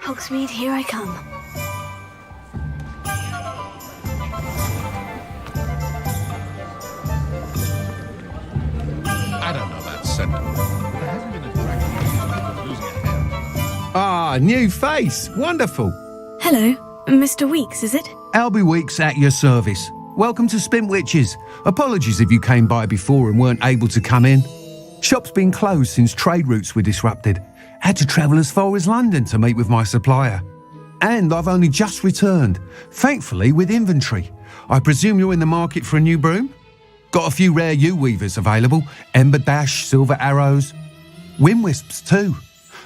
Hogsmeade, here I come. I don't know that sentiment. There hasn't been a dragon of losing a hand. Ah, new face. Wonderful. Hello, Mr. Weeks, is it? Albie Weeks at your service. Welcome to Spintwitches. Apologies if you came by before and weren't able to come in. Shop's been closed since trade routes were disrupted. Had to travel as far as London to meet with my supplier. And I've only just returned, thankfully with inventory. I presume you're in the market for a new broom? Got a few rare yew-weavers available, Ember Dash, Silver Arrows, Wind Wisps too.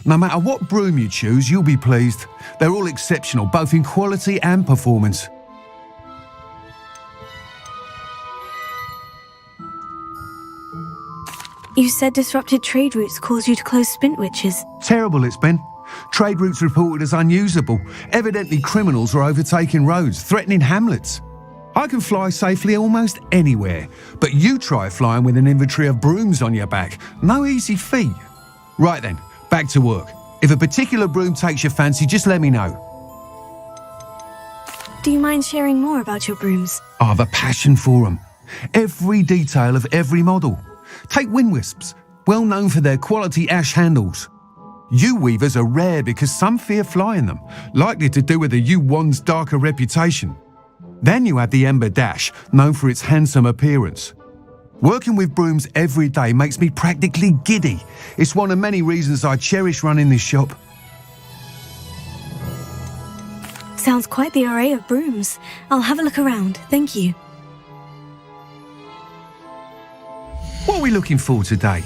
No matter what broom you choose, you'll be pleased. They're all exceptional, both in quality and performance. You said disrupted trade routes caused you to close Spintwitches. Terrible it's been. Trade routes reported as unusable. Evidently criminals are overtaking roads, threatening hamlets. I can fly safely almost anywhere, but you try flying with an inventory of brooms on your back. No easy feat. Right then, back to work. If a particular broom takes your fancy, just let me know. Do you mind sharing more about your brooms? I have a passion for them. Every detail of every model. Take Wind Wisps, well known for their quality ash handles. Yew weavers are rare because some fear flying them, likely to do with the yew wand's darker reputation. Then you have the ember dash, known for its handsome appearance. Working with brooms every day makes me practically giddy. It's one of many reasons I cherish running this shop. Sounds quite the array of brooms. I'll have a look around, thank you. What are we looking for today?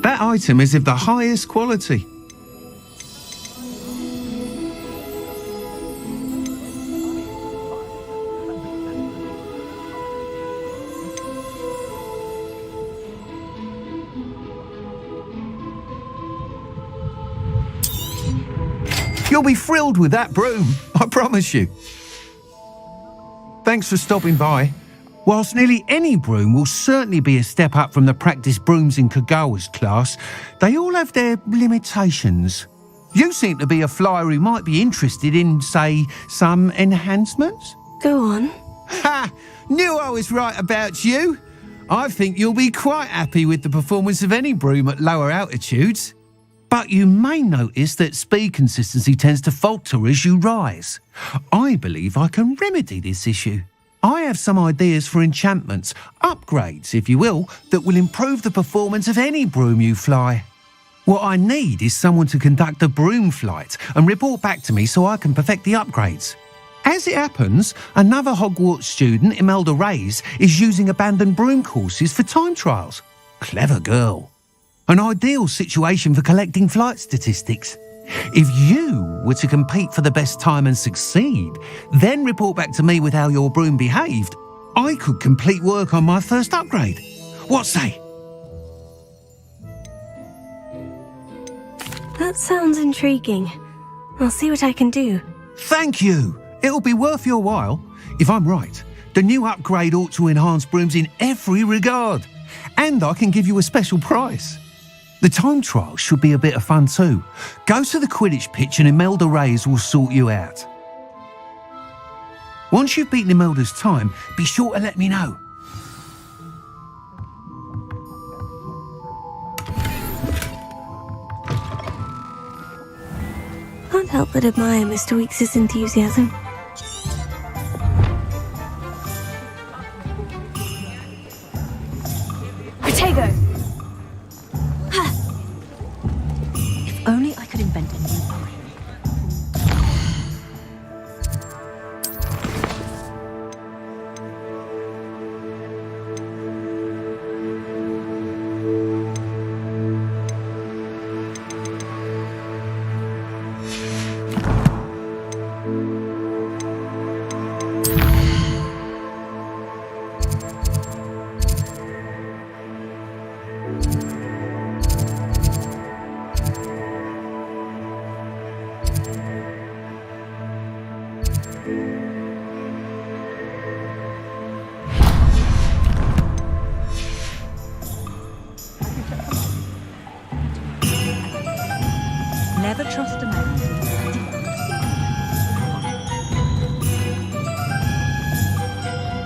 That item is of the highest quality. You'll be thrilled with that broom, I promise you. Thanks for stopping by. Whilst nearly any broom will certainly be a step up from the practice brooms in Kagawa's class, they all have their limitations. You seem to be a flyer who might be interested in, say, some enhancements? Go on. Ha! Knew I was right about you. I think you'll be quite happy with the performance of any broom at lower altitudes. But you may notice that speed consistency tends to falter as you rise. I believe I can remedy this issue. I have some ideas for enchantments, upgrades if you will, that will improve the performance of any broom you fly. What I need is someone to conduct a broom flight and report back to me so I can perfect the upgrades. As it happens, another Hogwarts student, Imelda Reyes, is using abandoned broom courses for time trials. Clever girl. An ideal situation for collecting flight statistics. If you were to compete for the best time and succeed, then report back to me with how your broom behaved, I could complete work on my first upgrade. What say? That sounds intriguing. I'll see what I can do. Thank you. It'll be worth your while. If I'm right, the new upgrade ought to enhance brooms in every regard. And I can give you a special price. The time trial should be a bit of fun too. Go to the Quidditch pitch and Imelda Reyes will sort you out. Once you've beaten Imelda's time, be sure to let me know. Can't help but admire Mr. Weekes' enthusiasm. Protego! If only I could invent a new poem. Never trust a man.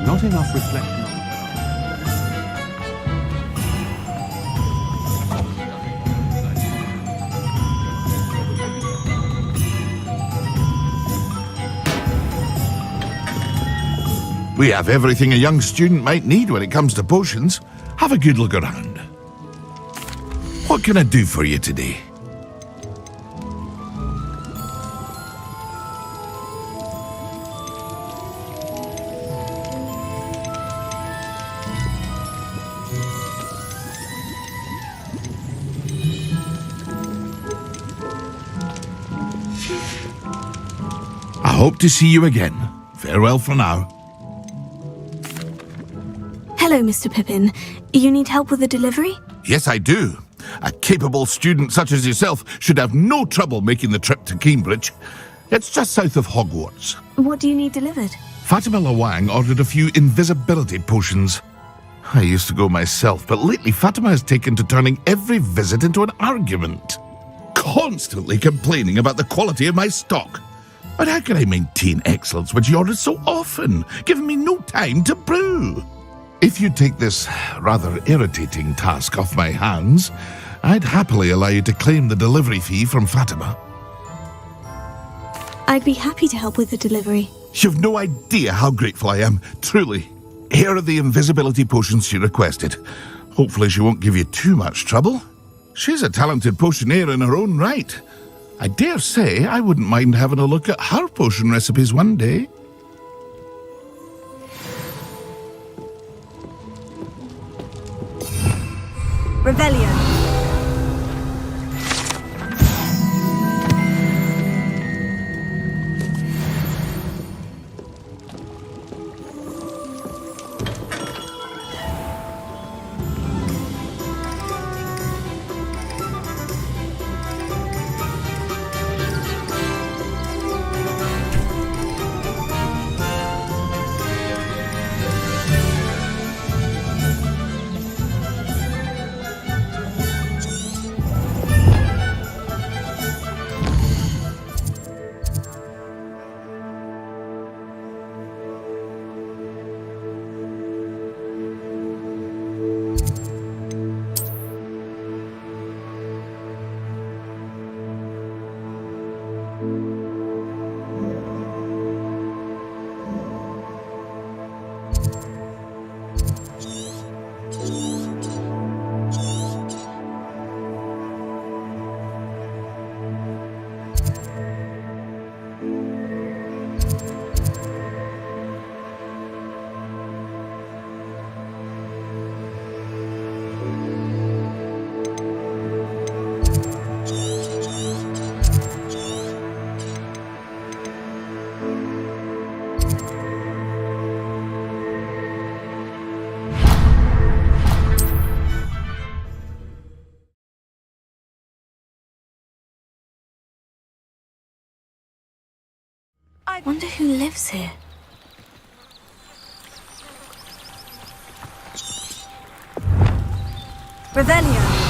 Not enough reflection. We have everything a young student might need when it comes to potions. Have a good look around. What can I do for you today? I hope to see you again. Farewell for now. Hello, Mr. Pippin. You need help with the delivery? Yes, I do. A capable student such as yourself should have no trouble making the trip to Cambridge. It's just south of Hogwarts. What do you need delivered? Fatima Lawang ordered a few invisibility potions. I used to go myself, but lately Fatima has taken to turning every visit into an argument. Constantly complaining about the quality of my stock. But how can I maintain excellence when she orders so often, giving me no time to brew? If you take this rather irritating task off my hands, I'd happily allow you to claim the delivery fee from Fatima. I'd be happy to help with the delivery. You've no idea how grateful I am, truly. Here are the invisibility potions she requested. Hopefully she won't give you too much trouble. She's a talented potioneer in her own right. I dare say I wouldn't mind having a look at her potion recipes one day. Revelio. I wonder who lives here. Revelio.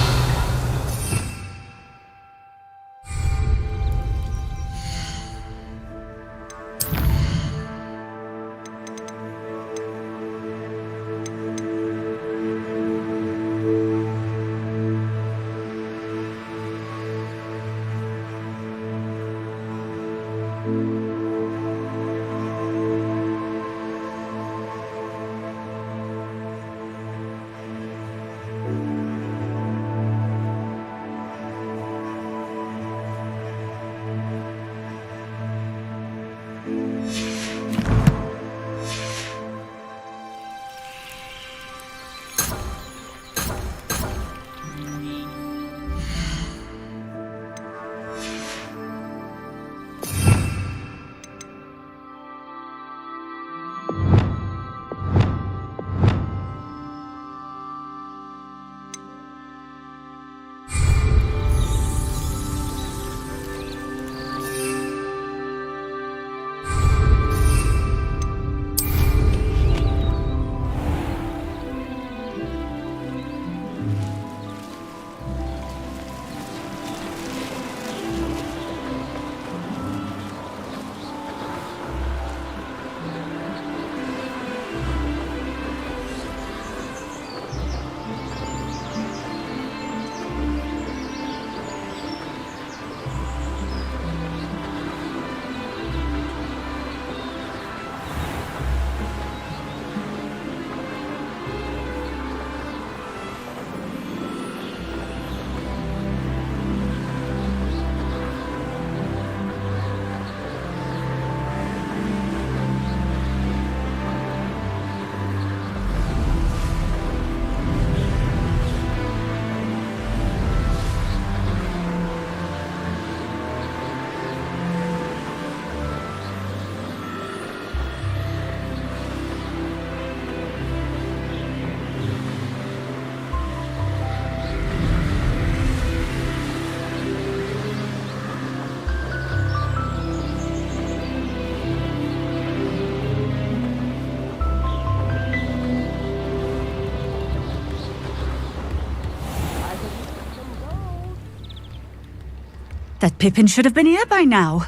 That Pippin should have been here by now.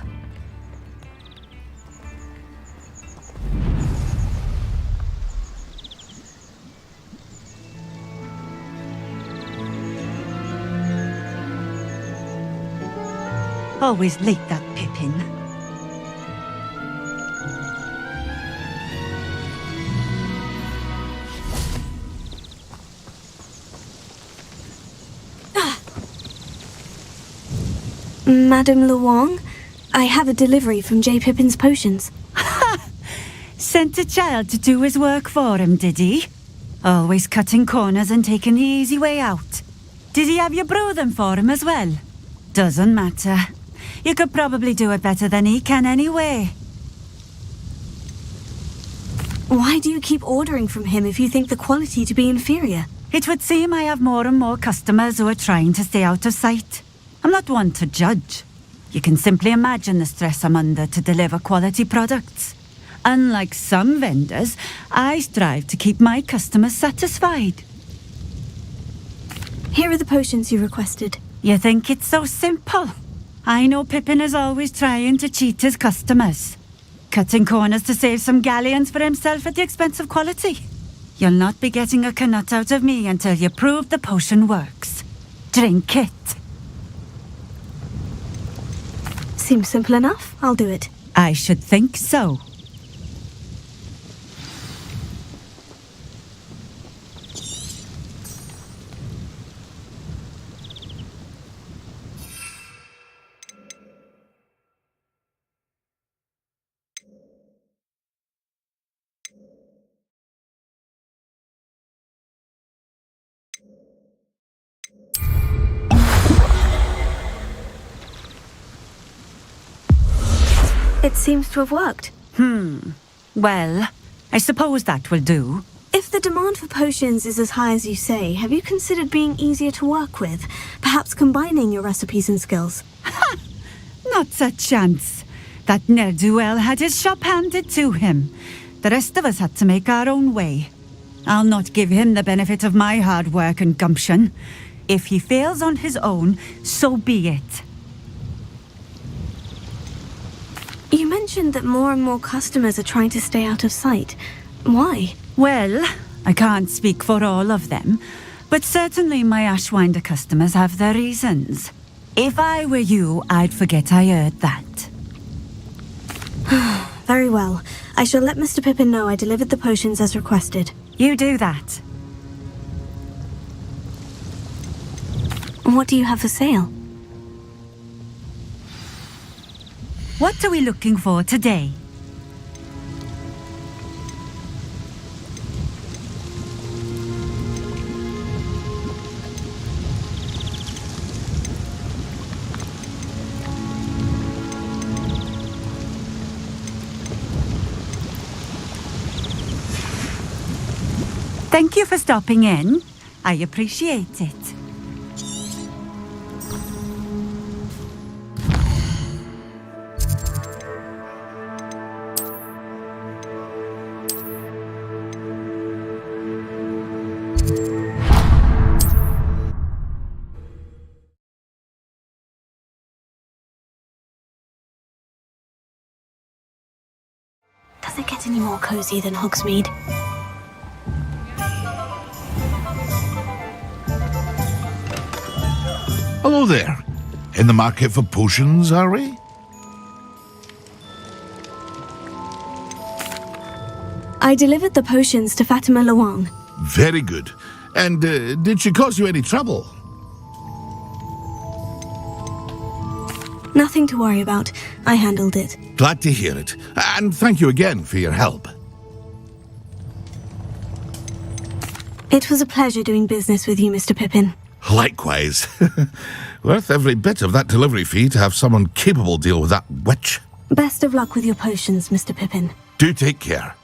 Always late, that Pippin. Madame Luong, I have a delivery from J. Pippin's potions. Sent a child to do his work for him, did he? Always cutting corners and taking the easy way out. Did he have you brew them for him as well? Doesn't matter. You could probably do it better than he can anyway. Why do you keep ordering from him if you think the quality to be inferior? It would seem I have more and more customers who are trying to stay out of sight. I'm not one to judge. You can simply imagine the stress I'm under to deliver quality products. Unlike some vendors, I strive to keep my customers satisfied. Here are the potions you requested. You think it's so simple? I know Pippin is always trying to cheat his customers. Cutting corners to save some galleons for himself at the expense of quality. You'll not be getting a canut out of me until you prove the potion works. Drink it. Seems simple enough. I'll do it. I should think so. It seems to have worked. Well, I suppose that will do. If the demand for potions is as high as you say, have you considered being easier to work with? Perhaps combining your recipes and skills? Not a chance. That ne'er-do-well had his shop handed to him. The rest of us had to make our own way. I'll not give him the benefit of my hard work and gumption. If he fails on his own, so be it. You mentioned that more and more customers are trying to stay out of sight. Why? Well, I can't speak for all of them, but certainly my Ashwinder customers have their reasons. If I were you, I'd forget I heard that. Very well. I shall let Mr. Pippin know I delivered the potions as requested. You do that. What do you have for sale? What are we looking for today? Thank you for stopping in. I appreciate it. Does it get any more cozy than Hogsmeade? Hello there. In the market for potions, are we? I delivered the potions to Fatima Luong. Very good. And did she cause you any trouble? Nothing to worry about. I handled it. Glad to hear it. And thank you again for your help. It was a pleasure doing business with you, Mr. Pippin. Likewise. Worth every bit of that delivery fee to have someone capable deal with that witch. Best of luck with your potions, Mr. Pippin. Do take care.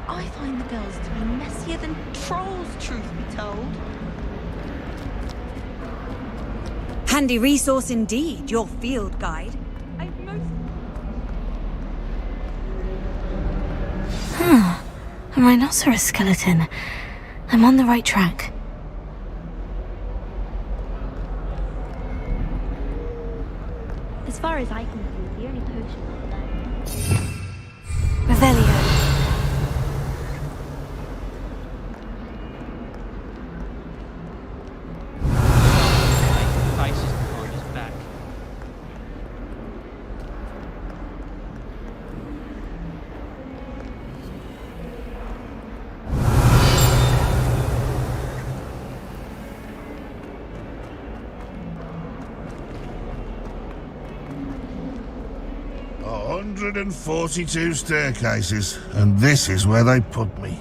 I find the girls to be messier than trolls, truth be told. Handy resource indeed, your field guide. A rhinoceros skeleton. I'm on the right track. As far as I can see, the only potion I know. Revelio. Faces behind his back. A 142 staircases, and this is where they put me.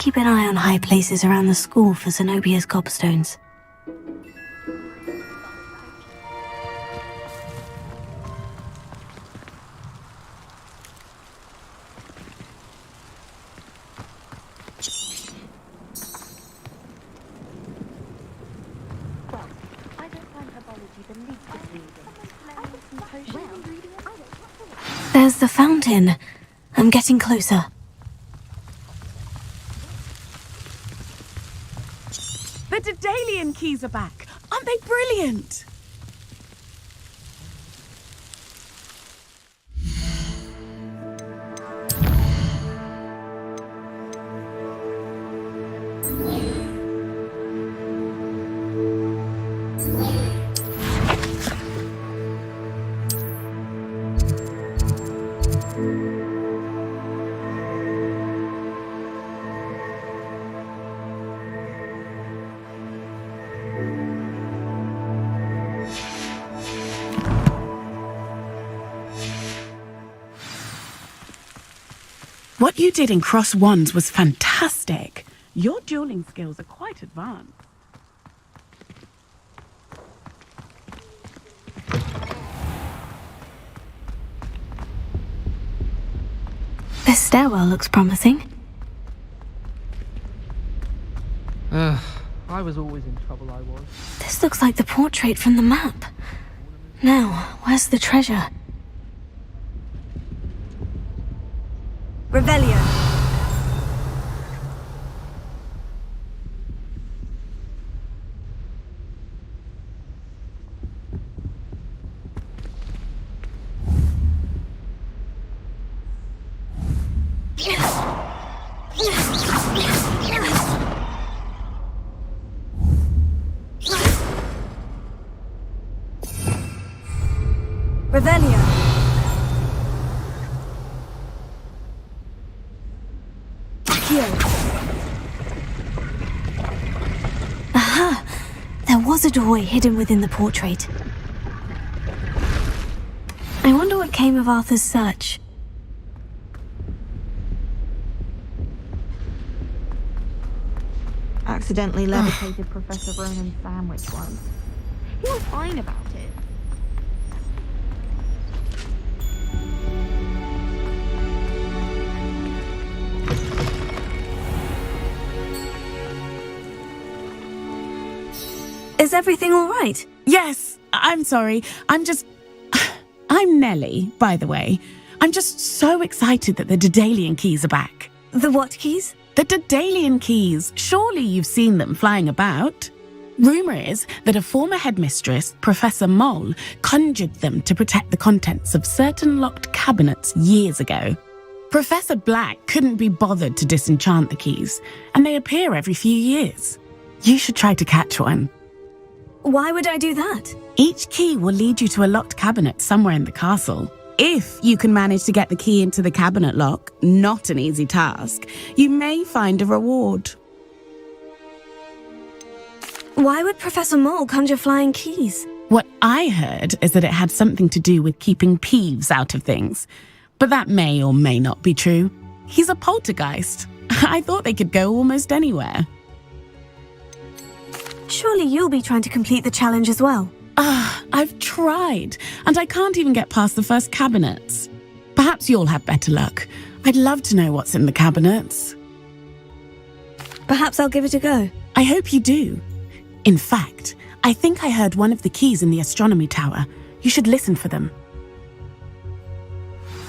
keep an eye on high places around the school for Zenobia's gobstones. I don't find herbology the least displeasing. There's the fountain. I'm getting closer. The Daedalian keys are back. Aren't they brilliant? What you did in Cross Wands was fantastic. Your dueling skills are quite advanced. This stairwell looks promising. I was always in trouble, I was. This looks like the portrait from the map. Now, where's the treasure? Revelio. Revelio. Aha! There was a doorway hidden within the portrait. I wonder what came of Arthur's search. Accidentally levitated Professor Ronan's sandwich once. He was fine about it. Is everything all right? Yes, I'm sorry. I'm Nellie, by the way. I'm just so excited that the Daedalian keys are back. The what keys? The Daedalian keys. Surely you've seen them flying about. Rumour is that a former headmistress, Professor Mole, conjured them to protect the contents of certain locked cabinets years ago. Professor Black couldn't be bothered to disenchant the keys, and they appear every few years. You should try to catch one. Why would I do that? Each key will lead you to a locked cabinet somewhere in the castle. If you can manage to get the key into the cabinet lock, not an easy task, you may find a reward. Why would Professor Mole conjure flying keys? What I heard is that it had something to do with keeping Peeves out of things. But that may or may not be true. He's a poltergeist. I thought they could go almost anywhere. Surely you'll be trying to complete the challenge as well. I've tried, and I can't even get past the first cabinets. Perhaps you'll have better luck. I'd love to know what's in the cabinets. Perhaps I'll give it a go. I hope you do. In fact, I think I heard one of the keys in the astronomy tower. You should listen for them.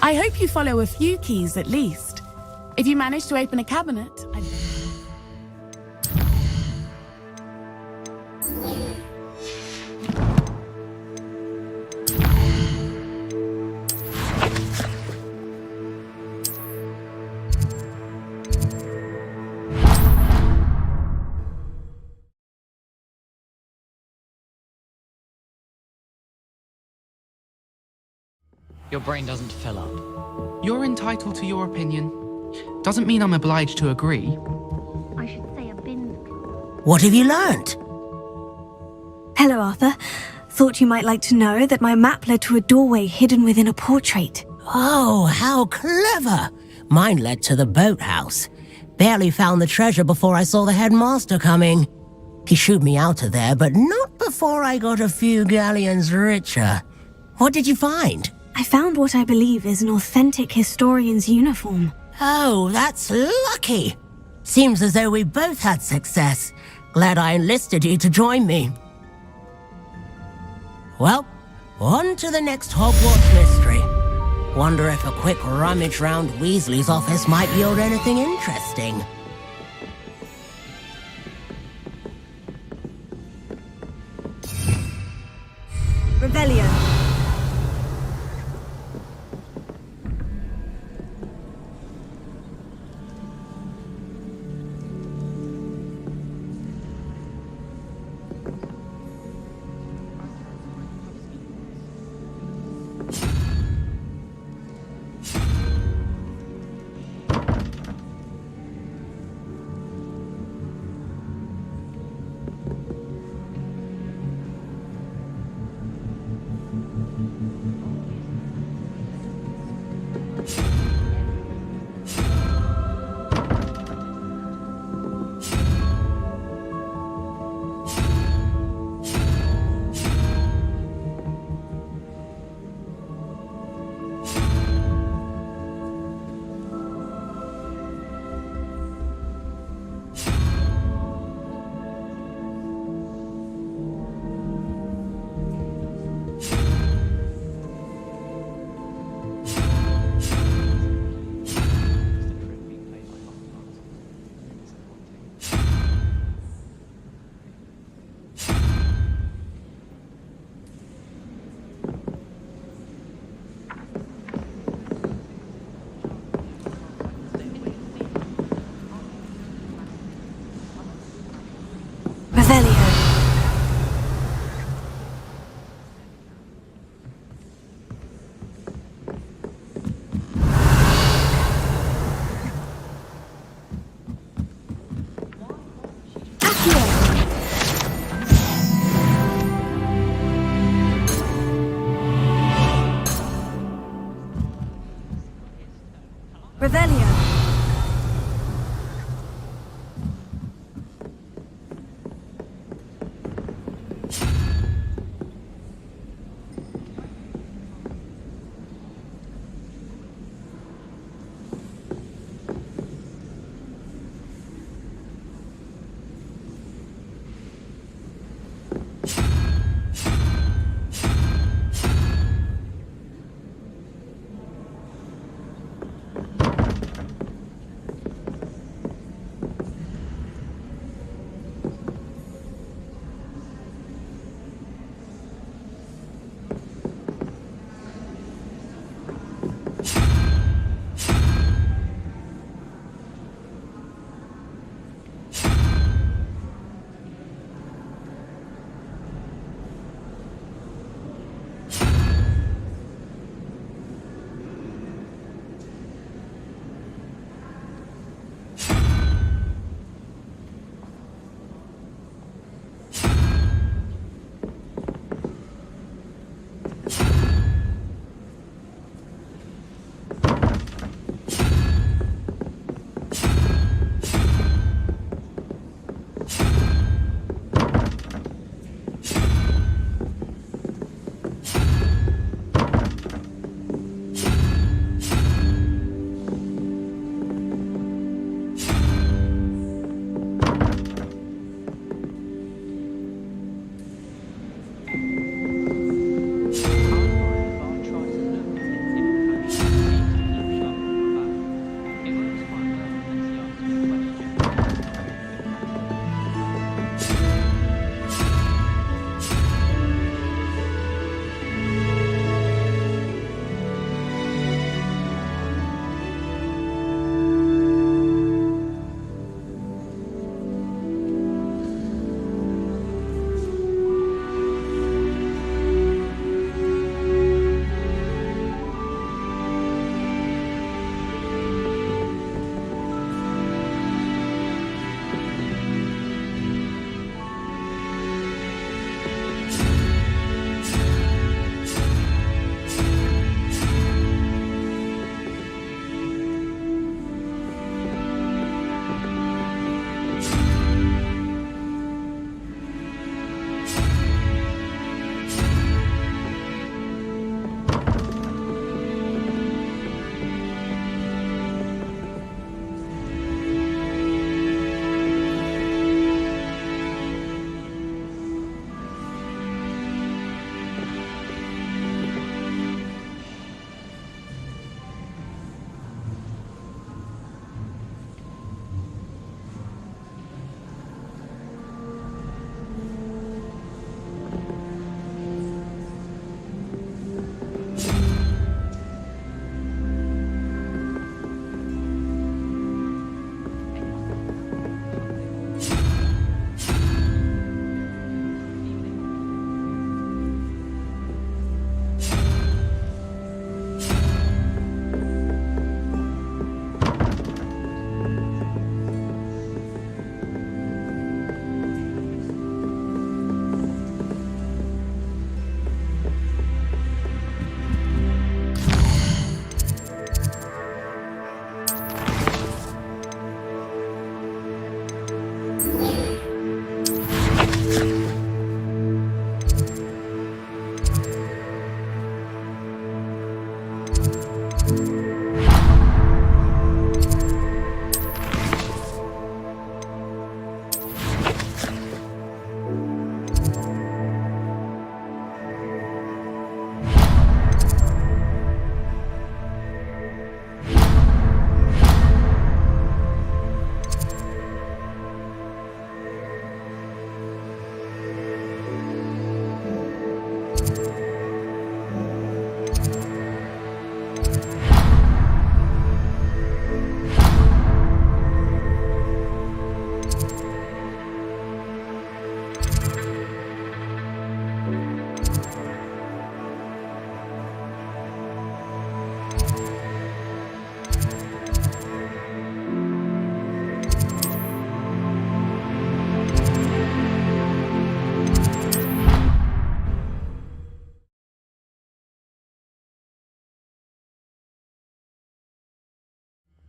I hope you follow a few keys at least. If you manage to open a cabinet, Your brain doesn't fill up. You're entitled to your opinion. Doesn't mean I'm obliged to agree. I should say a bin. What have you learnt? Hello, Arthur. Thought you might like to know that my map led to a doorway hidden within a portrait. Oh, how clever! Mine led to the boathouse. Barely found the treasure before I saw the headmaster coming. He shooed me out of there, but not before I got a few galleons richer. What did you find? I found what I believe is an authentic historian's uniform. Oh, that's lucky. Seems as though we both had success. Glad I enlisted you to join me. Well, on to the next Hogwarts mystery. Wonder if a quick rummage round Weasley's office might yield anything interesting. Rebellion.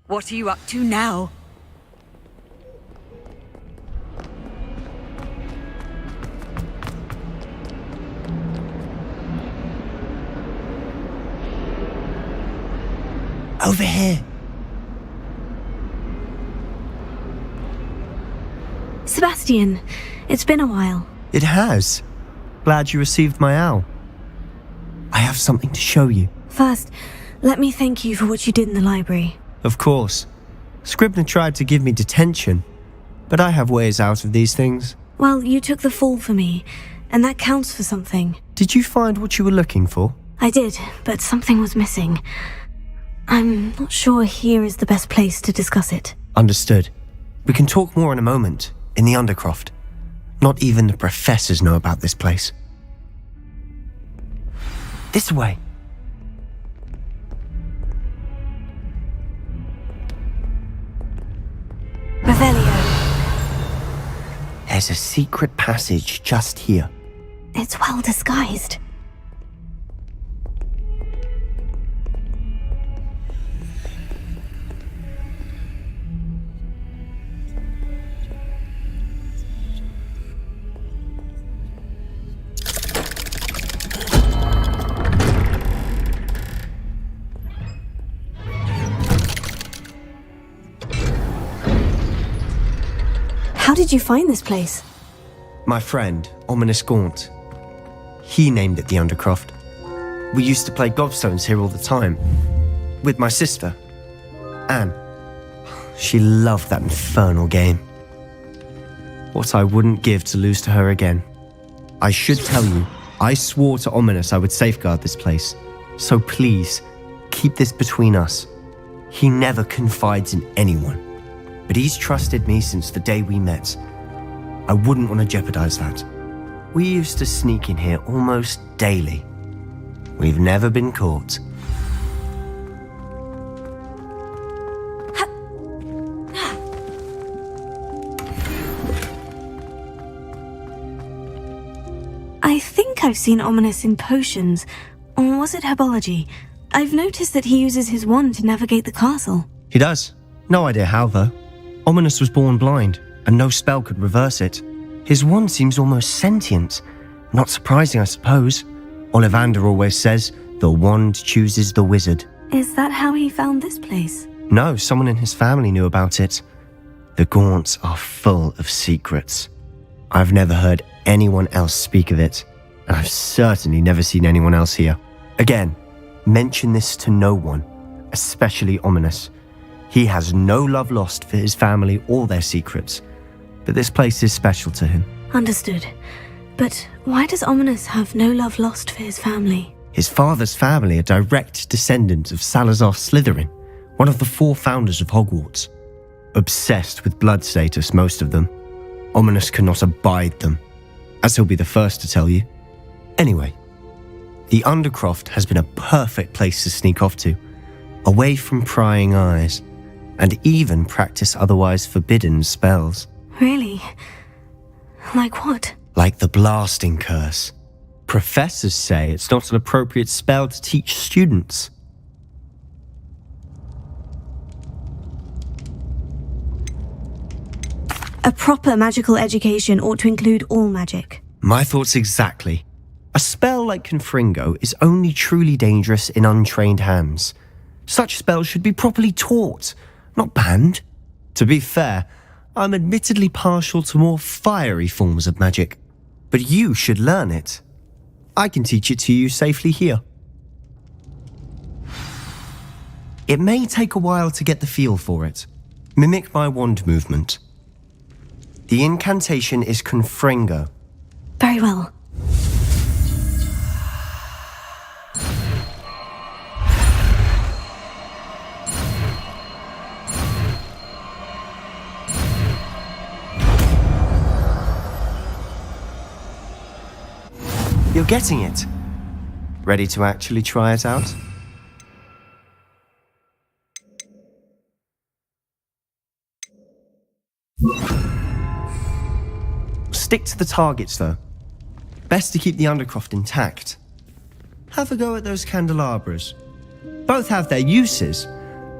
What are you up to now? Over here. Sebastian, it's been a while. It has. Glad you received my owl. I have something to show you. First, let me thank you for what you did in the library. Of course. Scribner tried to give me detention, but I have ways out of these things. Well, you took the fall for me, and that counts for something. Did you find what you were looking for? I did, but something was missing. I'm not sure here is the best place to discuss it. Understood. We can talk more in a moment, in the Undercroft. Not even the professors know about this place. This way. Revelio. There's a secret passage just here. It's well disguised. How did you find this place? My friend, Ominous Gaunt. He named it the Undercroft. We used to play gobstones here all the time. With my sister, Anne. She loved that infernal game. What I wouldn't give to lose to her again. I should tell you, I swore to Ominous I would safeguard this place. So please, keep this between us. He never confides in anyone. But he's trusted me since the day we met. I wouldn't want to jeopardize that. We used to sneak in here almost daily. We've never been caught. I think I've seen Ominous in potions. Or was it herbology? I've noticed that he uses his wand to navigate the castle. He does. No idea how, though. Ominous was born blind, and no spell could reverse it. His wand seems almost sentient. Not surprising, I suppose. Ollivander always says, the wand chooses the wizard. Is that how he found this place? No, someone in his family knew about it. The Gaunts are full of secrets. I've never heard anyone else speak of it, and I've certainly never seen anyone else here. Again, mention this to no one, especially Ominous. He has no love lost for his family or their secrets, but this place is special to him. Understood. But why does Ominous have no love lost for his family? His father's family are direct descendants of Salazar Slytherin, one of the 4 founders of Hogwarts. Obsessed with blood status, most of them. Ominous cannot abide them, as he'll be the first to tell you. Anyway, the Undercroft has been a perfect place to sneak off to, away from prying eyes, and even practice otherwise forbidden spells. Really? Like what? Like the blasting curse. Professors say it's not an appropriate spell to teach students. A proper magical education ought to include all magic. My thoughts exactly. A spell like Confringo is only truly dangerous in untrained hands. Such spells should be properly taught, not banned. To be fair, I'm admittedly partial to more fiery forms of magic, but you should learn it. I can teach it to you safely here. It may take a while to get the feel for it. Mimic my wand movement. The incantation is Confringo. Very well. You're getting it. Ready to actually try it out? Stick to the targets, though. Best to keep the Undercroft intact. Have a go at those candelabras. Both have their uses,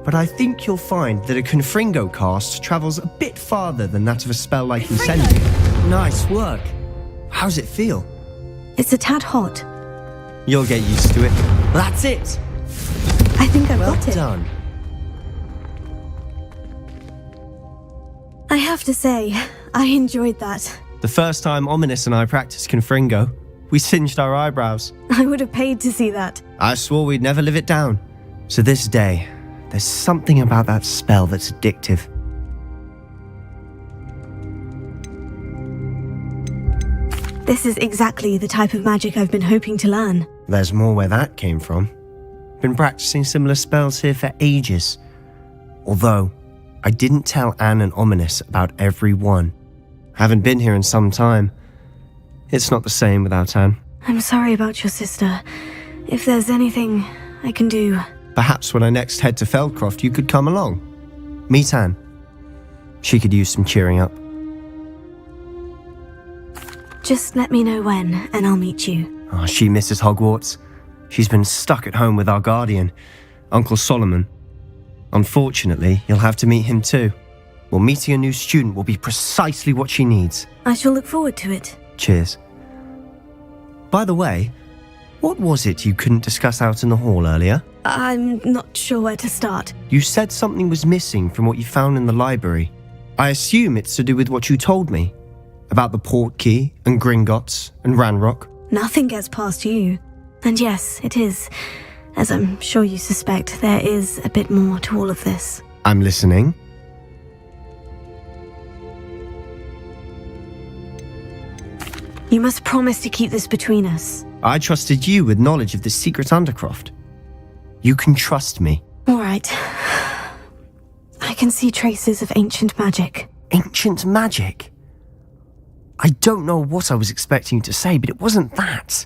but I think you'll find that a Confringo cast travels a bit farther than that of a spell like Incendiary. Nice work. How's it feel? It's a tad hot. You'll get used to it. That's it. I think I've Well got it. done. I have to say, I enjoyed that. The first time Ominous and I practiced Confringo, we singed our eyebrows. I would have paid to see that. I swore we'd never live it down. So this day, there's something about that spell that's addictive. This is exactly the type of magic I've been hoping to learn. There's more where that came from. Been practicing similar spells here for ages. Although, I didn't tell Anne and Ominous about every one. Haven't been here in some time. It's not the same without Anne. I'm sorry about your sister. If there's anything I can do... Perhaps when I next head to Feldcroft, you could come along. Meet Anne. She could use some cheering up. Just let me know when, and I'll meet you. Oh, she misses Hogwarts. She's been stuck at home with our guardian, Uncle Solomon. Unfortunately, you'll have to meet him too. Well, meeting a new student will be precisely what she needs. I shall look forward to it. Cheers. By the way, what was it you couldn't discuss out in the hall earlier? I'm not sure where to start. You said something was missing from what you found in the library. I assume it's to do with what you told me. About the port key, and Gringotts, and Ranrock. Nothing gets past you. And yes, it is. As I'm sure you suspect, there is a bit more to all of this. I'm listening. You must promise to keep this between us. I trusted you with knowledge of the secret Undercroft. You can trust me. All right. I can see traces of ancient magic. Ancient magic? I don't know what I was expecting you to say, but it wasn't that.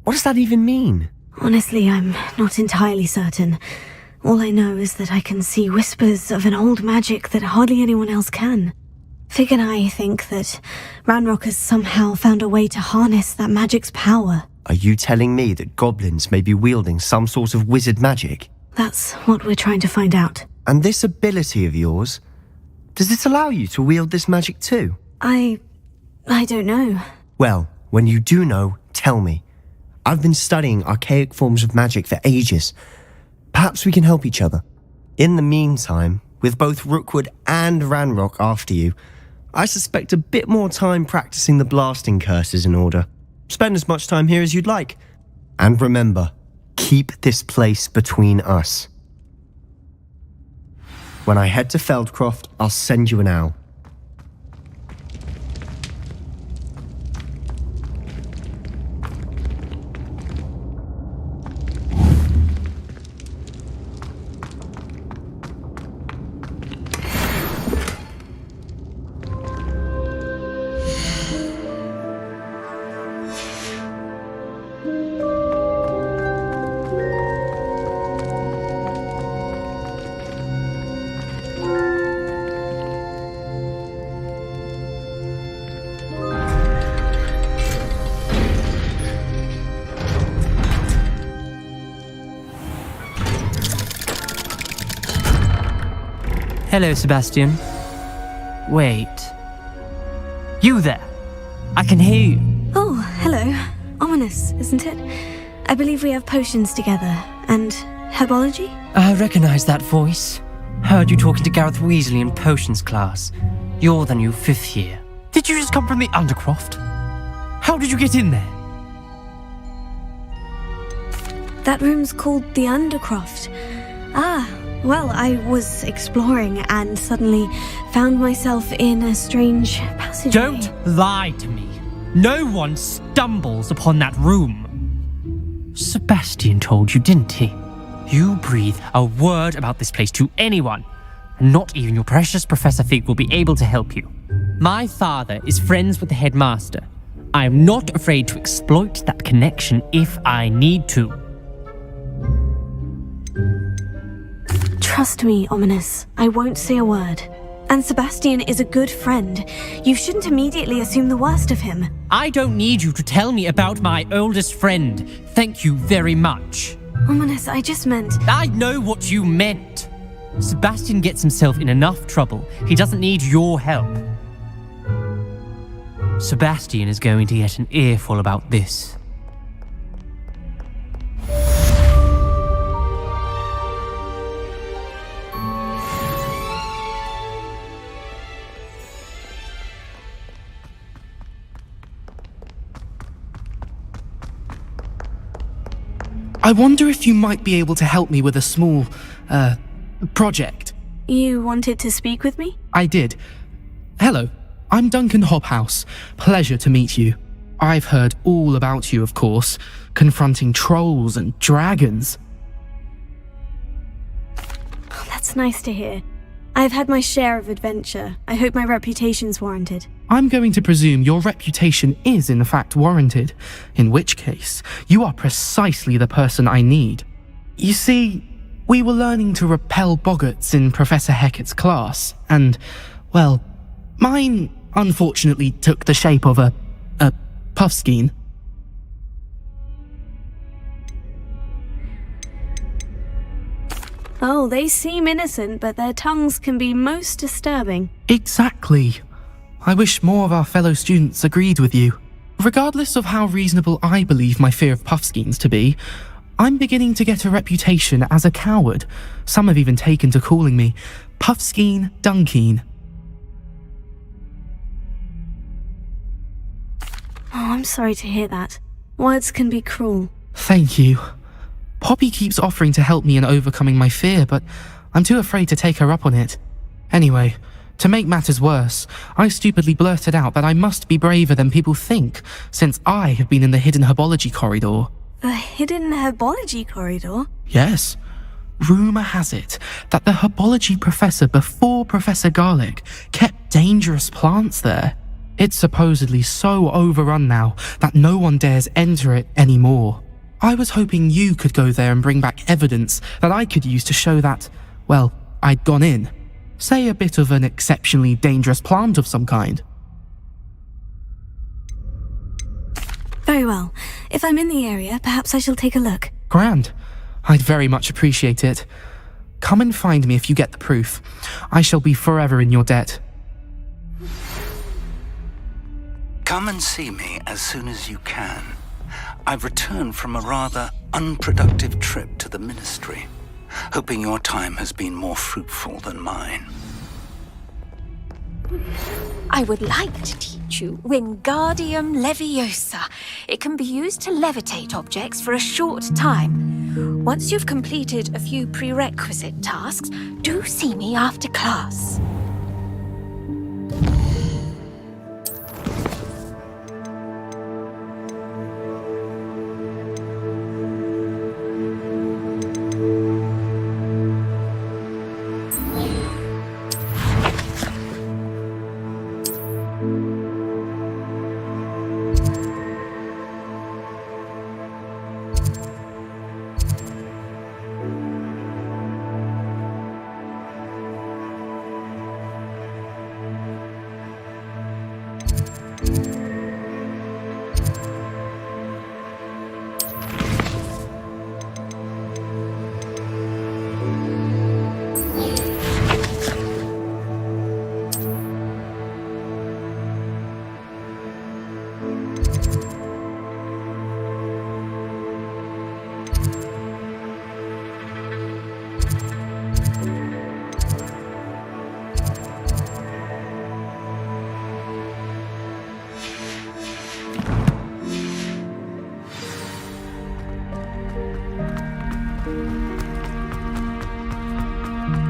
What does that even mean? Honestly, I'm not entirely certain. All I know is that I can see whispers of an old magic that hardly anyone else can. Fig and I think that Ranrock has somehow found a way to harness that magic's power. Are you telling me that goblins may be wielding some sort of wizard magic? That's what we're trying to find out. And this ability of yours, does it allow you to wield this magic too? I don't know. Well, when you do know, tell me. I've been studying archaic forms of magic for ages. Perhaps we can help each other. In the meantime, with both Rookwood and Ranrock after you, I suspect a bit more time practicing the blasting curse is in order. Spend as much time here as you'd like. And remember, keep this place between us. When I head to Feldcroft, I'll send you an owl. Hello, Sebastian. Wait. You there? I can hear you. Oh, hello. Ominous, isn't it? I believe we have potions together. And herbology? I recognize that voice. Heard you talking to Gareth Weasley in potions class. You're the new 5th year. Did you just come from the Undercroft? How did you get in there? That room's called the Undercroft. Ah, well, I was exploring and suddenly found myself in a strange passageway. Don't lie to me. No one stumbles upon that room. Sebastian told you, didn't he? You breathe a word about this place to anyone, and not even your precious Professor Fig will be able to help you. My father is friends with the headmaster. I am not afraid to exploit that connection if I need to. Trust me, Ominous. I won't say a word. And Sebastian is a good friend. You shouldn't immediately assume the worst of him. I don't need you to tell me about my oldest friend. Thank you very much. Ominous, I just meant... I know what you meant. Sebastian gets himself in enough trouble. He doesn't need your help. Sebastian is going to get an earful about this. I wonder if you might be able to help me with a small, project. You wanted to speak with me? I did. Hello, I'm Duncan Hobhouse. Pleasure to meet you. I've heard all about you, of course, confronting trolls and dragons. Oh, that's nice to hear. I've had my share of adventure. I hope my reputation's warranted. I'm going to presume your reputation is in fact warranted, in which case, you are precisely the person I need. You see, we were learning to repel boggarts in Professor Hecat's class, and, well, mine unfortunately took the shape of a puffskein. Oh, they seem innocent, but their tongues can be most disturbing. Exactly. I wish more of our fellow students agreed with you. Regardless of how reasonable I believe my fear of puffskeins to be, I'm beginning to get a reputation as a coward. Some have even taken to calling me Puffskeen Dunkeen. Oh, I'm sorry to hear that. Words can be cruel. Thank you. Poppy keeps offering to help me in overcoming my fear, but I'm too afraid to take her up on it. Anyway, to make matters worse, I stupidly blurted out that I must be braver than people think, since I have been in the hidden herbology corridor. The hidden herbology corridor? Yes. Rumour has it that the herbology professor before Professor Garlic kept dangerous plants there. It's supposedly so overrun now that no one dares enter it anymore. I was hoping you could go there and bring back evidence that I could use to show that, well, I'd gone in. Say a bit of an exceptionally dangerous plant of some kind. Very well. If I'm in the area, perhaps I shall take a look. Grand. I'd very much appreciate it. Come and find me if you get the proof. I shall be forever in your debt. Come and see me as soon as you can. I've returned from a rather unproductive trip to the Ministry, hoping your time has been more fruitful than mine. I would like to teach you Wingardium Leviosa. It can be used to levitate objects for a short time. Once you've completed a few prerequisite tasks, do see me after class.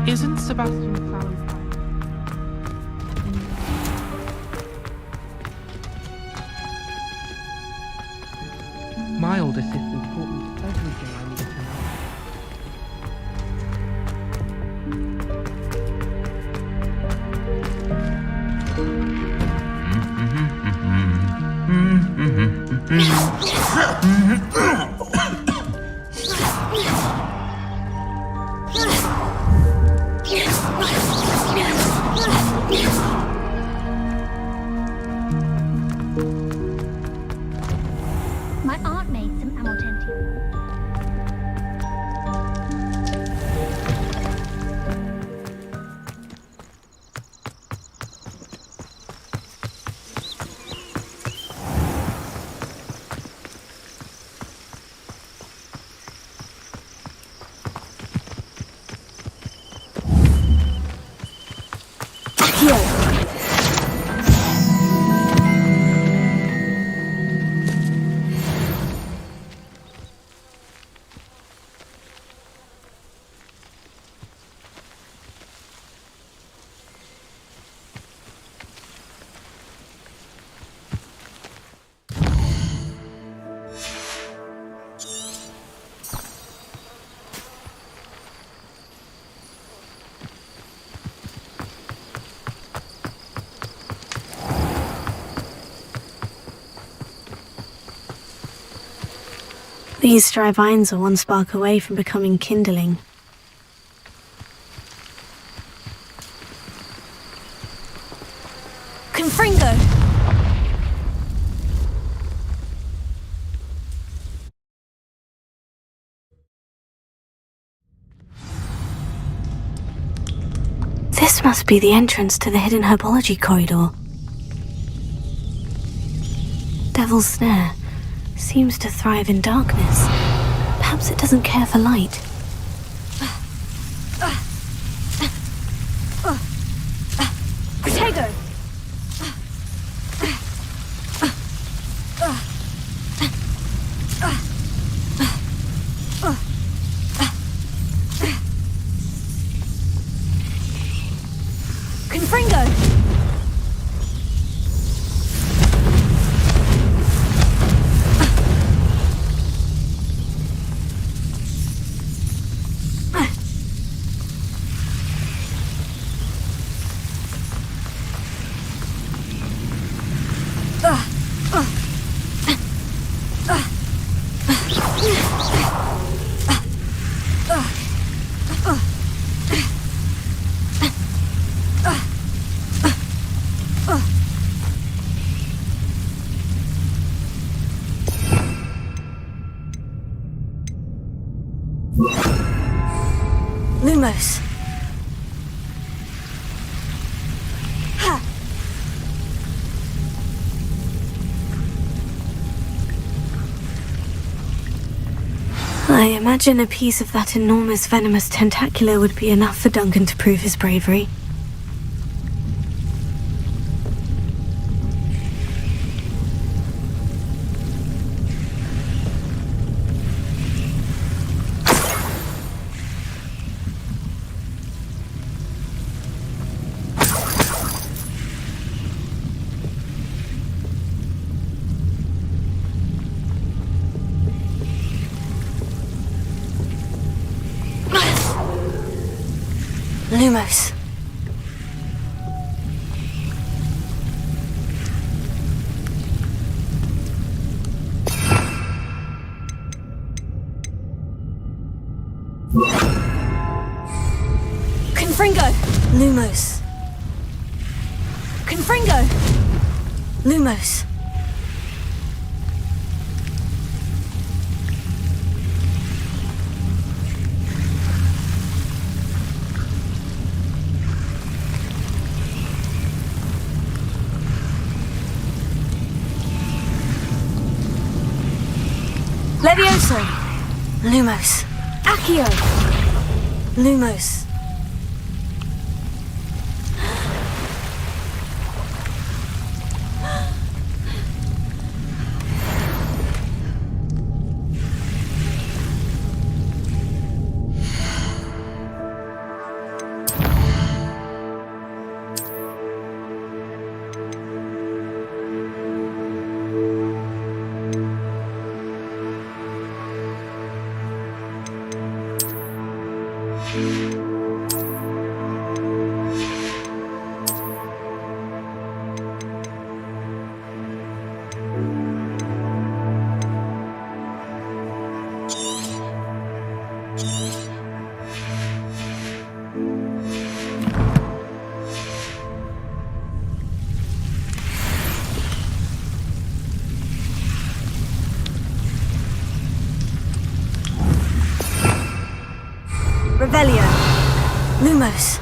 Isn't Sebastian Fallon? My old assistant taught me everything I need to know. My aunt made some ammo tenting. These dry vines are one spark away from becoming kindling. Confringo! This must be the entrance to the hidden herbology corridor. Devil's Snare seems to thrive in darkness. Perhaps it doesn't care for light. Protego! Confringo! Lumos. I imagine a piece of that enormous venomous tentacular would be enough for Duncan to prove his bravery. Lumos. Confringo! Lumos. Confringo! Lumos. Levioso! Lumos. Accio! Lumos. Revelio! Lumos.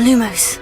Lumos.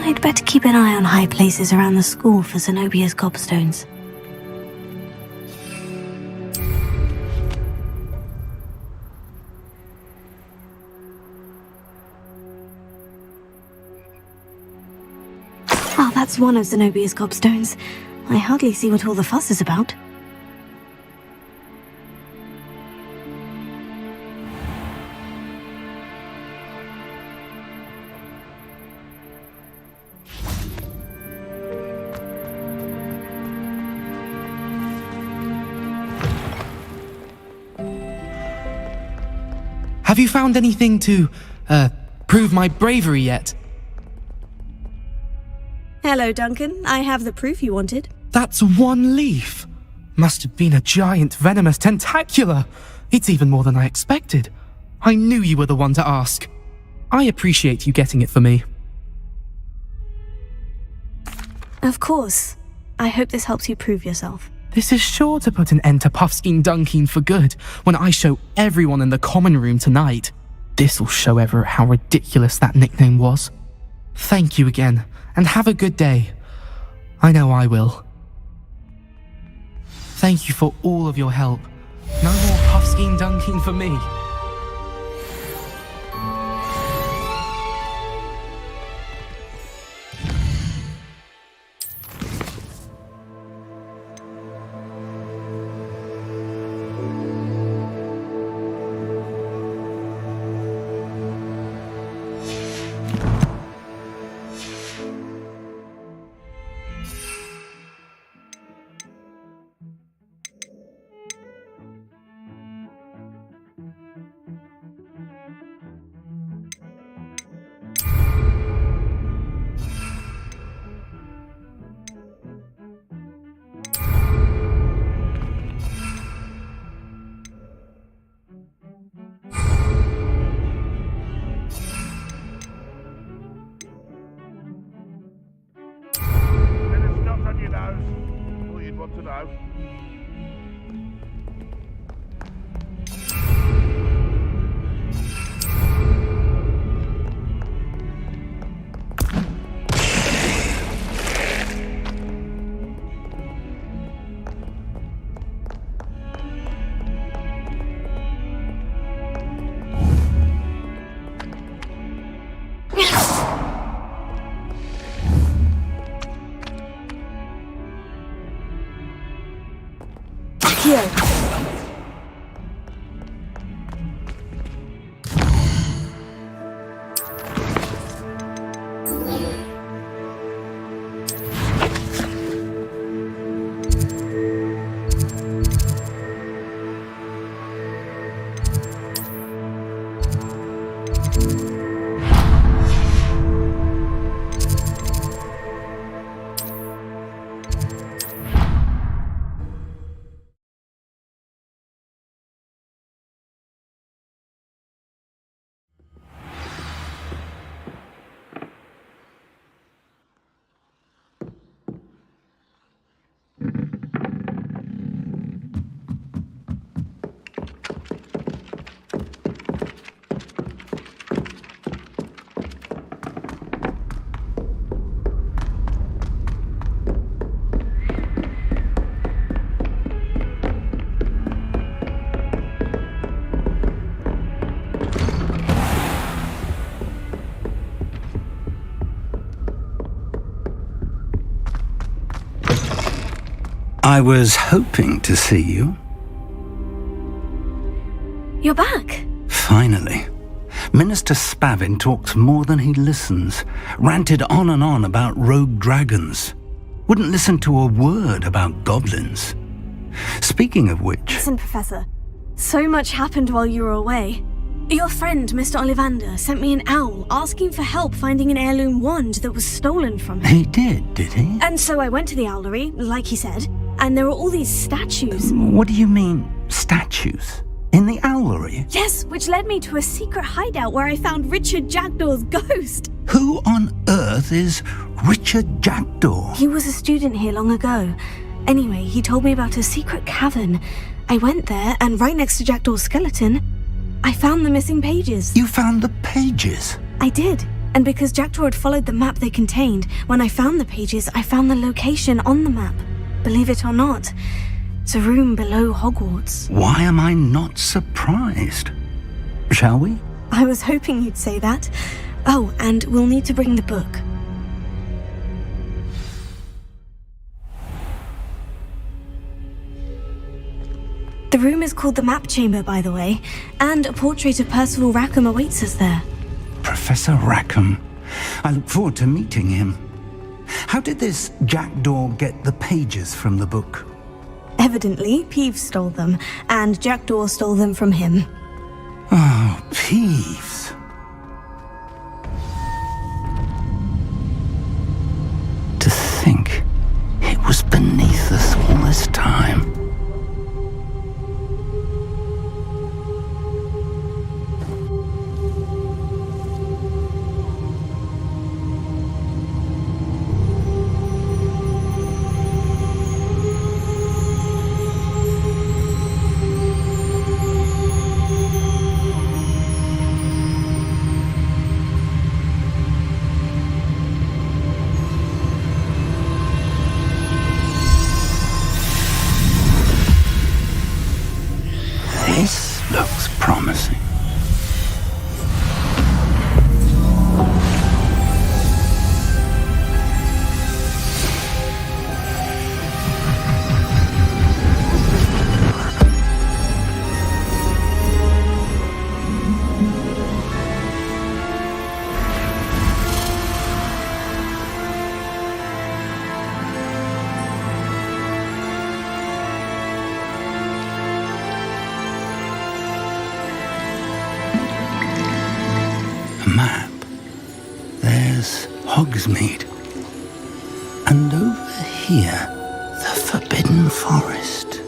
I'd better keep an eye on high places around the school for Zenobia's gobstones. Oh, that's one of Zenobia's gobstones. I hardly see what all the fuss is about. Have you found anything to, prove my bravery yet? Hello, Duncan. I have the proof you wanted. That's one leaf. Must have been a giant venomous tentacula. It's even more than I expected. I knew you were the one to ask. I appreciate you getting it for me. Of course. I hope this helps you prove yourself. This is sure to put an end to Puffskein Dunkeen for good when I show everyone in the common room tonight. This'll show Everett how ridiculous that nickname was. Thank you again, and have a good day. I know I will. Thank you for all of your help. No more Puffskein Dunkeen for me. I was hoping to see you. You're back. Finally. Minister Spavin talks more than he listens. Ranted on and on about rogue dragons. Wouldn't listen to a word about goblins. Speaking of which... Listen, Professor. So much happened while you were away. Your friend, Mr. Ollivander, sent me an owl asking for help finding an heirloom wand that was stolen from him. He did he? And so I went to the owlery, like he said, and there were all these statues. What do you mean, statues? In the owlery? Yes, which led me to a secret hideout where I found Richard Jackdaw's ghost. Who on earth is Richard Jackdaw? He was a student here long ago. Anyway, he told me about a secret cavern. I went there, and right next to Jackdaw's skeleton, I found the missing pages. You found the pages? I did. And because Jackdaw had followed the map they contained, when I found the pages, I found the location on the map. Believe it or not, it's a room below Hogwarts. Why am I not surprised? Shall we? I was hoping you'd say that. Oh, and we'll need to bring the book. The room is called the Map Chamber, by the way, and a portrait of Percival Rackham awaits us there. Professor Rackham. I look forward to meeting him. How did this Jackdaw get the pages from the book? Evidently, Peeves stole them, and Jackdaw stole them from him. Oh, Peeves. To think it was beneath us all this time. This looks promising. Map. There's Hogsmeade. And over here, the Forbidden Forest.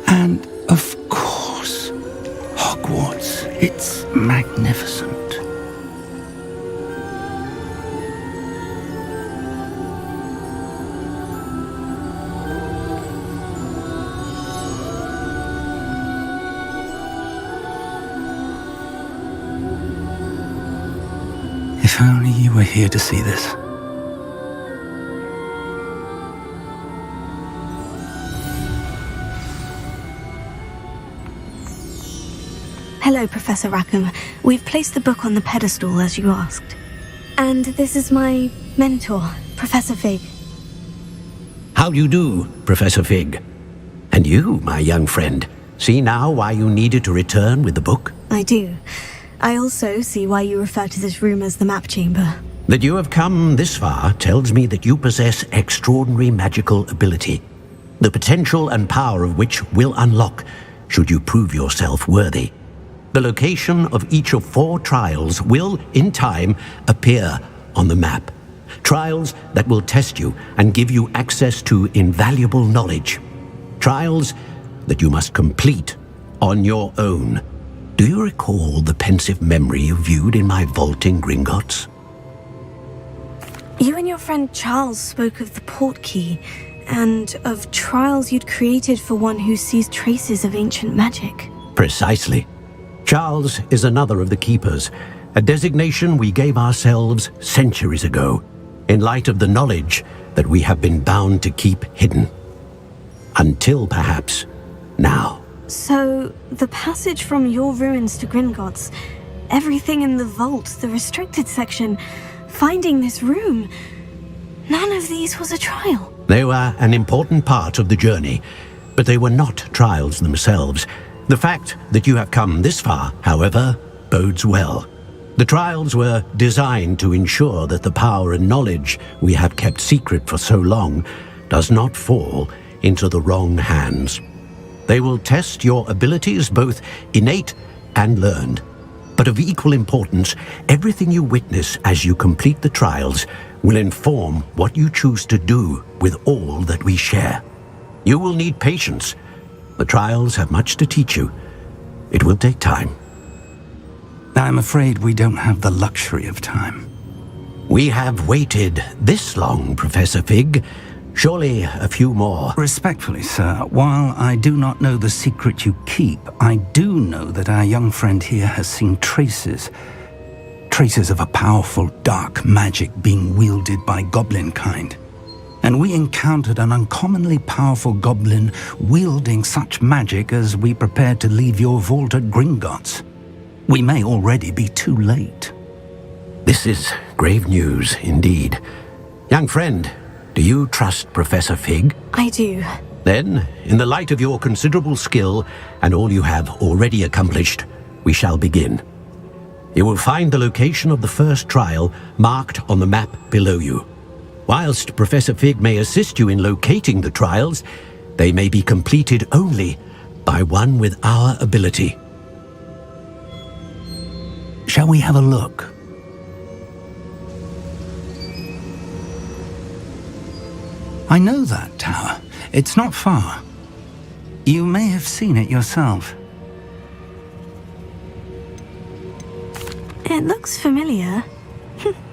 And, of course, Hogwarts. It's magnificent. If only you were here to see this. Hello, Professor Rackham. We've placed the book on the pedestal as you asked. And this is my mentor, Professor Fig. How do you do, Professor Fig? And you, my young friend, see now why you needed to return with the book? I do. I also see why you refer to this room as the Map Chamber. That you have come this far tells me that you possess extraordinary magical ability, the potential and power of which will unlock should you prove yourself worthy. The location of each of 4 trials will, in time, appear on the map. Trials that will test you and give you access to invaluable knowledge. Trials that you must complete on your own. Do you recall the pensive memory you viewed in my vault in Gringotts? You and your friend Charles spoke of the portkey, and of trials you'd created for one who sees traces of ancient magic. Precisely. Charles is another of the Keepers, a designation we gave ourselves centuries ago, in light of the knowledge that we have been bound to keep hidden. Until, perhaps, now. So, the passage from your ruins to Gringotts, everything in the vault, the restricted section, finding this room, none of these was a trial. They were an important part of the journey, but they were not trials themselves. The fact that you have come this far, however, bodes well. The trials were designed to ensure that the power and knowledge we have kept secret for so long does not fall into the wrong hands. They will test your abilities, both innate and learned. But of equal importance, everything you witness as you complete the trials will inform what you choose to do with all that we share. You will need patience. The trials have much to teach you. It will take time. I'm afraid we don't have the luxury of time. We have waited this long, Professor Fig. Surely a few more. Respectfully, sir, while I do not know the secret you keep, I do know that our young friend here has seen traces of a powerful dark magic being wielded by goblin kind. And we encountered an uncommonly powerful goblin wielding such magic as we prepared to leave your vault at Gringotts. We may already be too late. This is grave news indeed. Young friend, do you trust Professor Fig? I do. Then, in the light of your considerable skill and all you have already accomplished, we shall begin. You will find the location of the first trial marked on the map below you. Whilst Professor Fig may assist you in locating the trials, they may be completed only by one with our ability. Shall we have a look? I know that tower. It's not far. You may have seen it yourself. It looks familiar.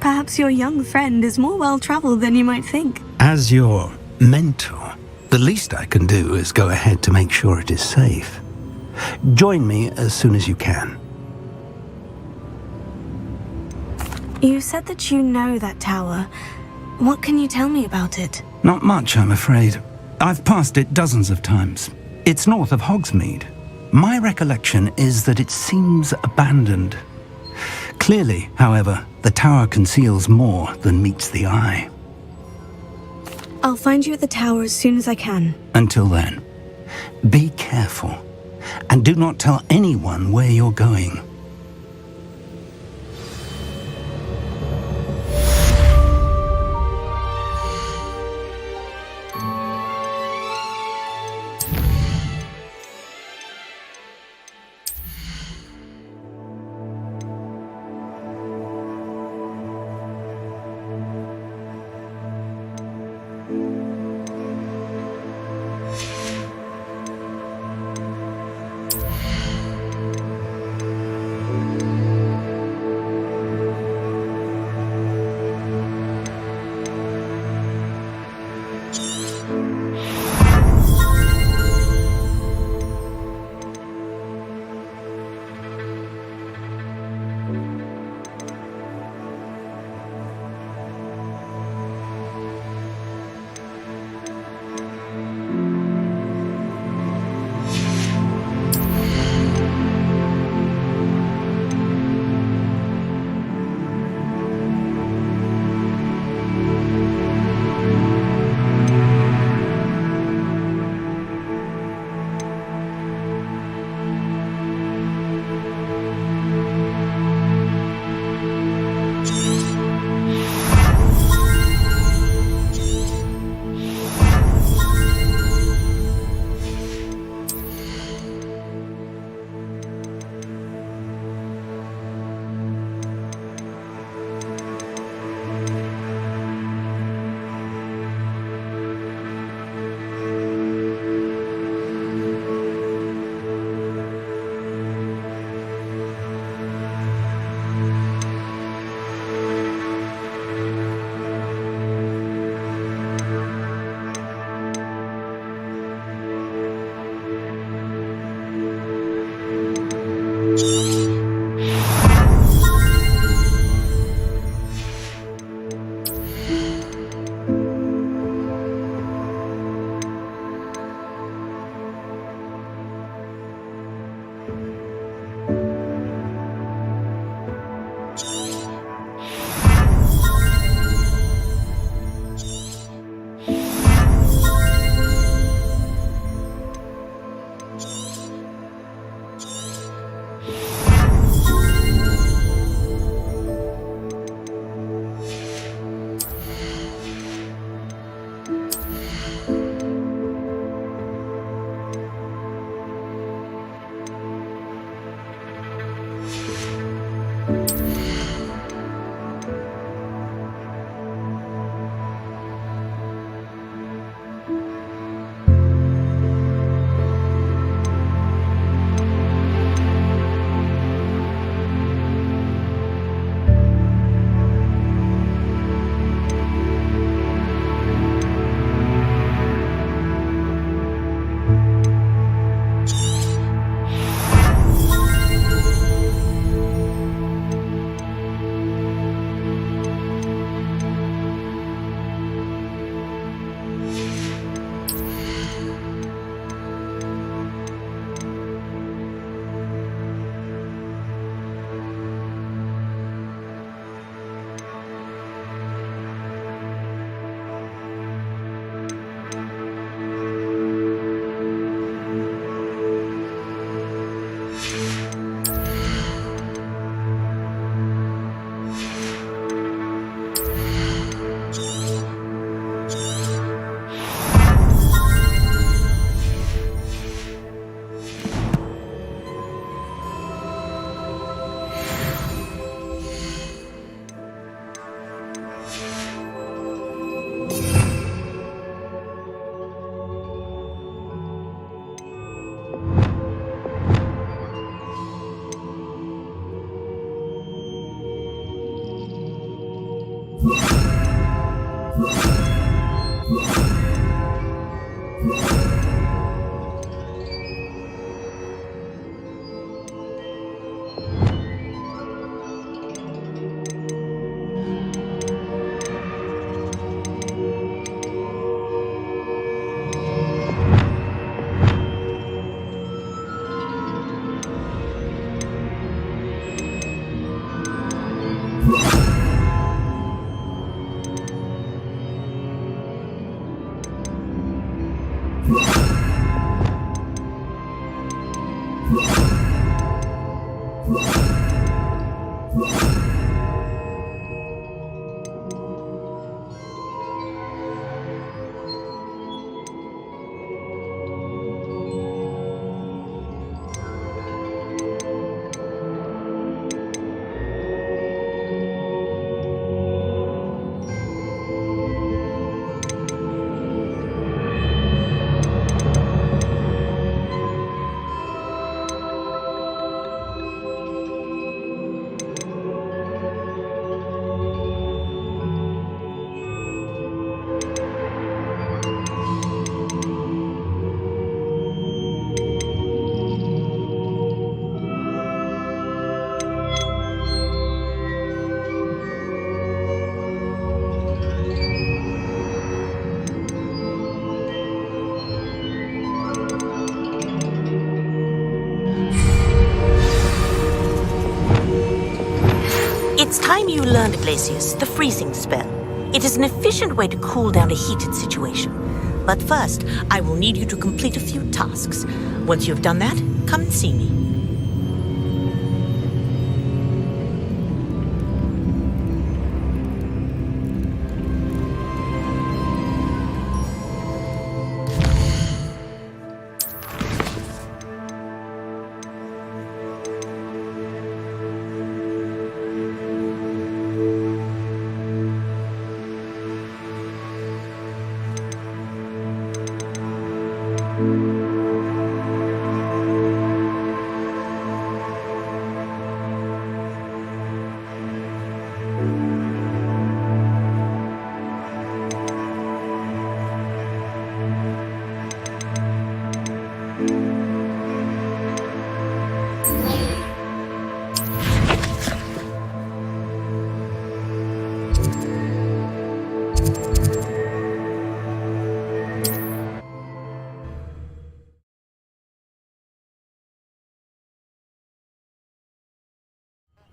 Perhaps your young friend is more well-traveled than you might think. As your mentor, the least I can do is go ahead to make sure it is safe. Join me as soon as you can. You said that you know that tower. What can you tell me about it? Not much, I'm afraid. I've passed it dozens of times. It's north of Hogsmeade. My recollection is that it seems abandoned. Clearly, however, the tower conceals more than meets the eye. I'll find you at the tower as soon as I can. Until then, be careful, and do not tell anyone where you're going. It's time you learned, Glacius, the freezing spell. It is an efficient way to cool down a heated situation. But first, I will need you to complete a few tasks. Once you've done that, come and see me.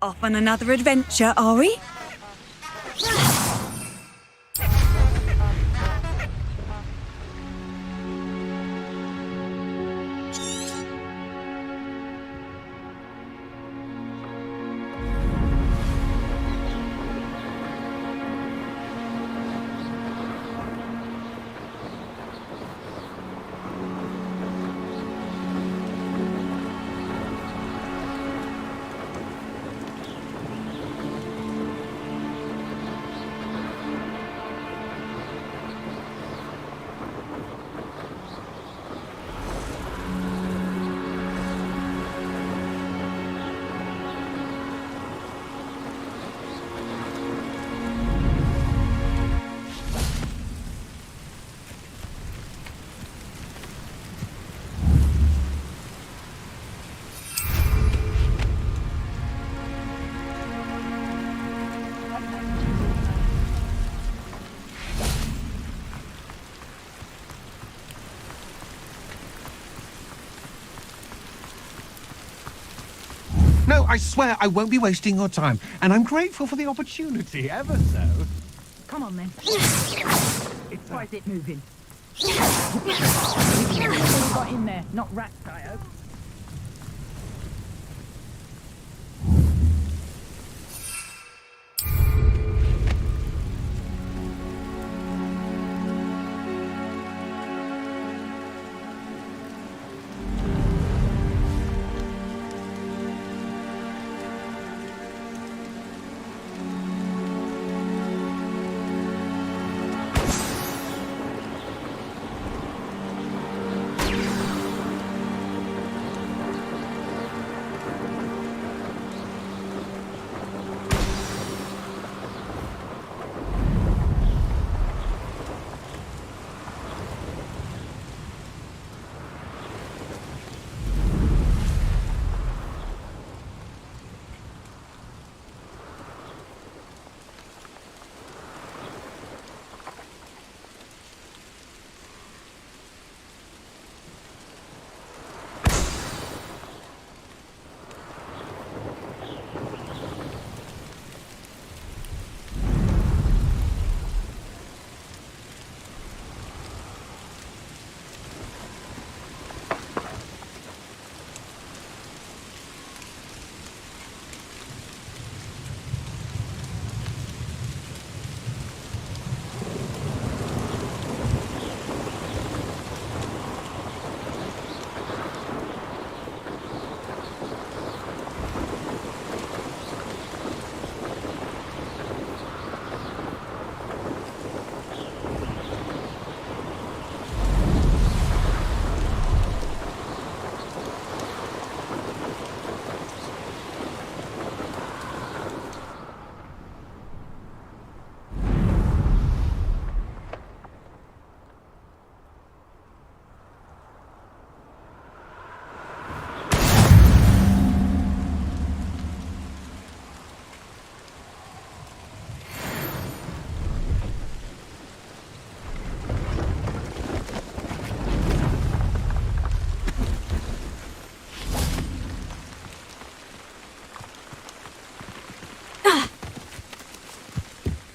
Off on another adventure, are we? No, I swear I won't be wasting your time, and I'm grateful for the opportunity, ever so. Come on, then. Why is it moving? Got in there, not rats, I hope.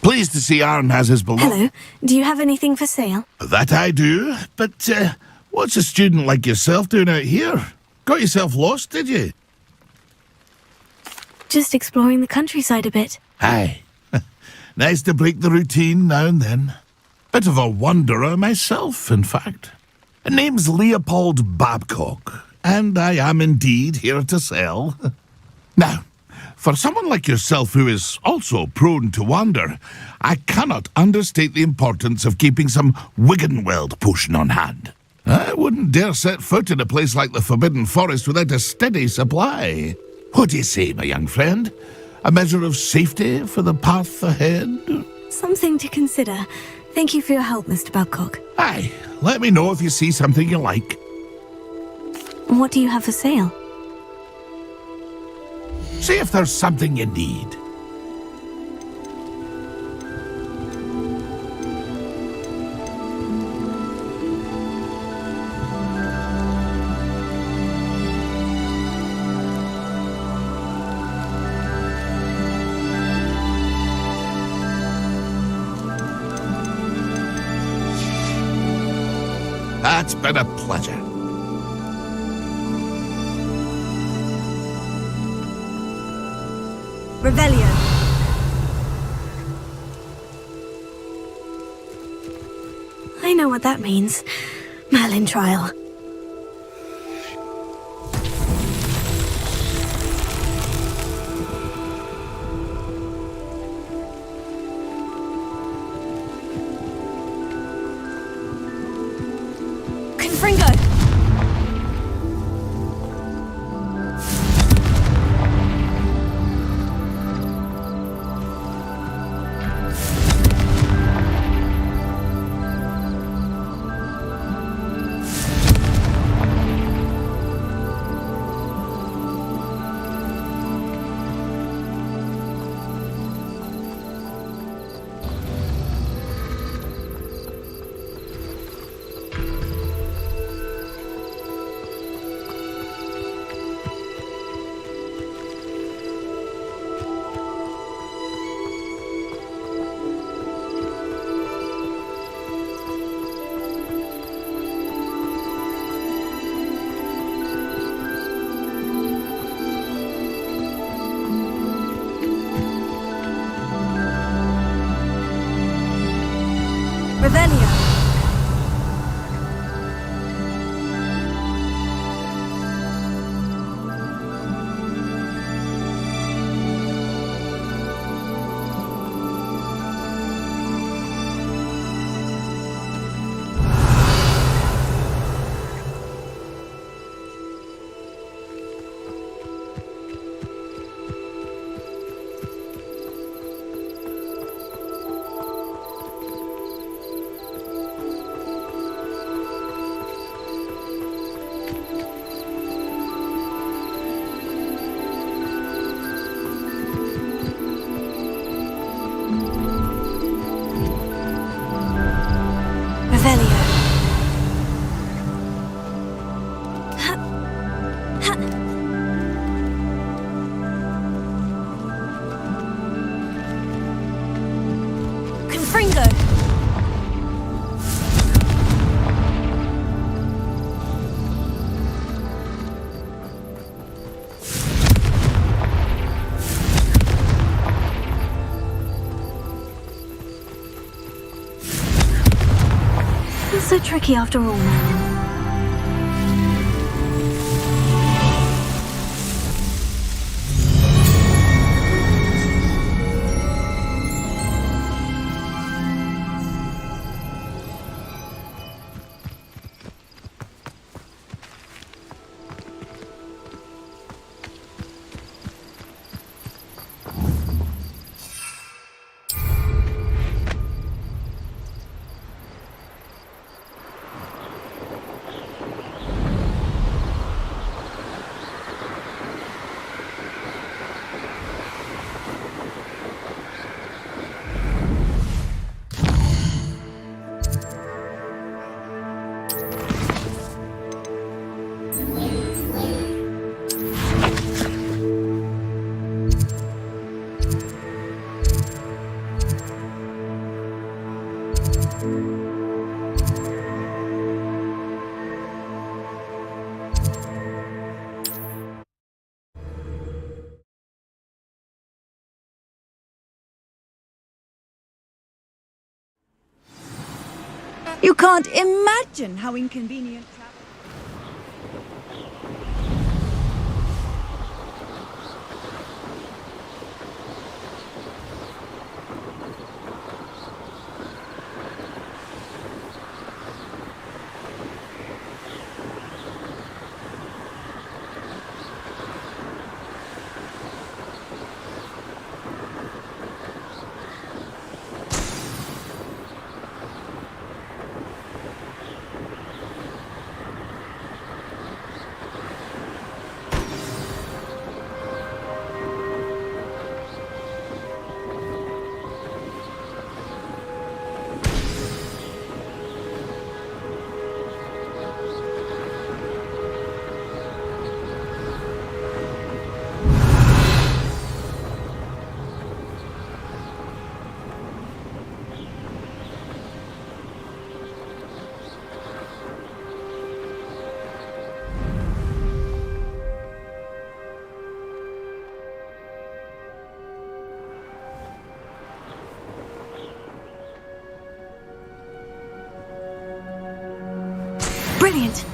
Pleased to see Aaron has his belongings. Hello. Do you have anything for sale? That I do, but what's a student like yourself doing out here? Got yourself lost, did you? Just exploring the countryside a bit. Aye. Nice to break the routine now and then. Bit of a wanderer myself, in fact. Name's Leopold Babcock, and I am indeed here to sell. Now, for someone like yourself who is also prone to wander, I cannot understate the importance of keeping some Wiggenweld potion on hand. I wouldn't dare set foot in a place like the Forbidden Forest without a steady supply. What do you say, my young friend? A measure of safety for the path ahead? Something to consider. Thank you for your help, Mr. Babcock. Aye, let me know if you see something you like. What do you have for sale? See if there's something you need. That's been a pleasure. Revelio. I know what that means. Merlin trial. Confringo! Revelio. Confringo! It's so tricky after all, Merlin. You can't imagine how inconvenient. Brilliant!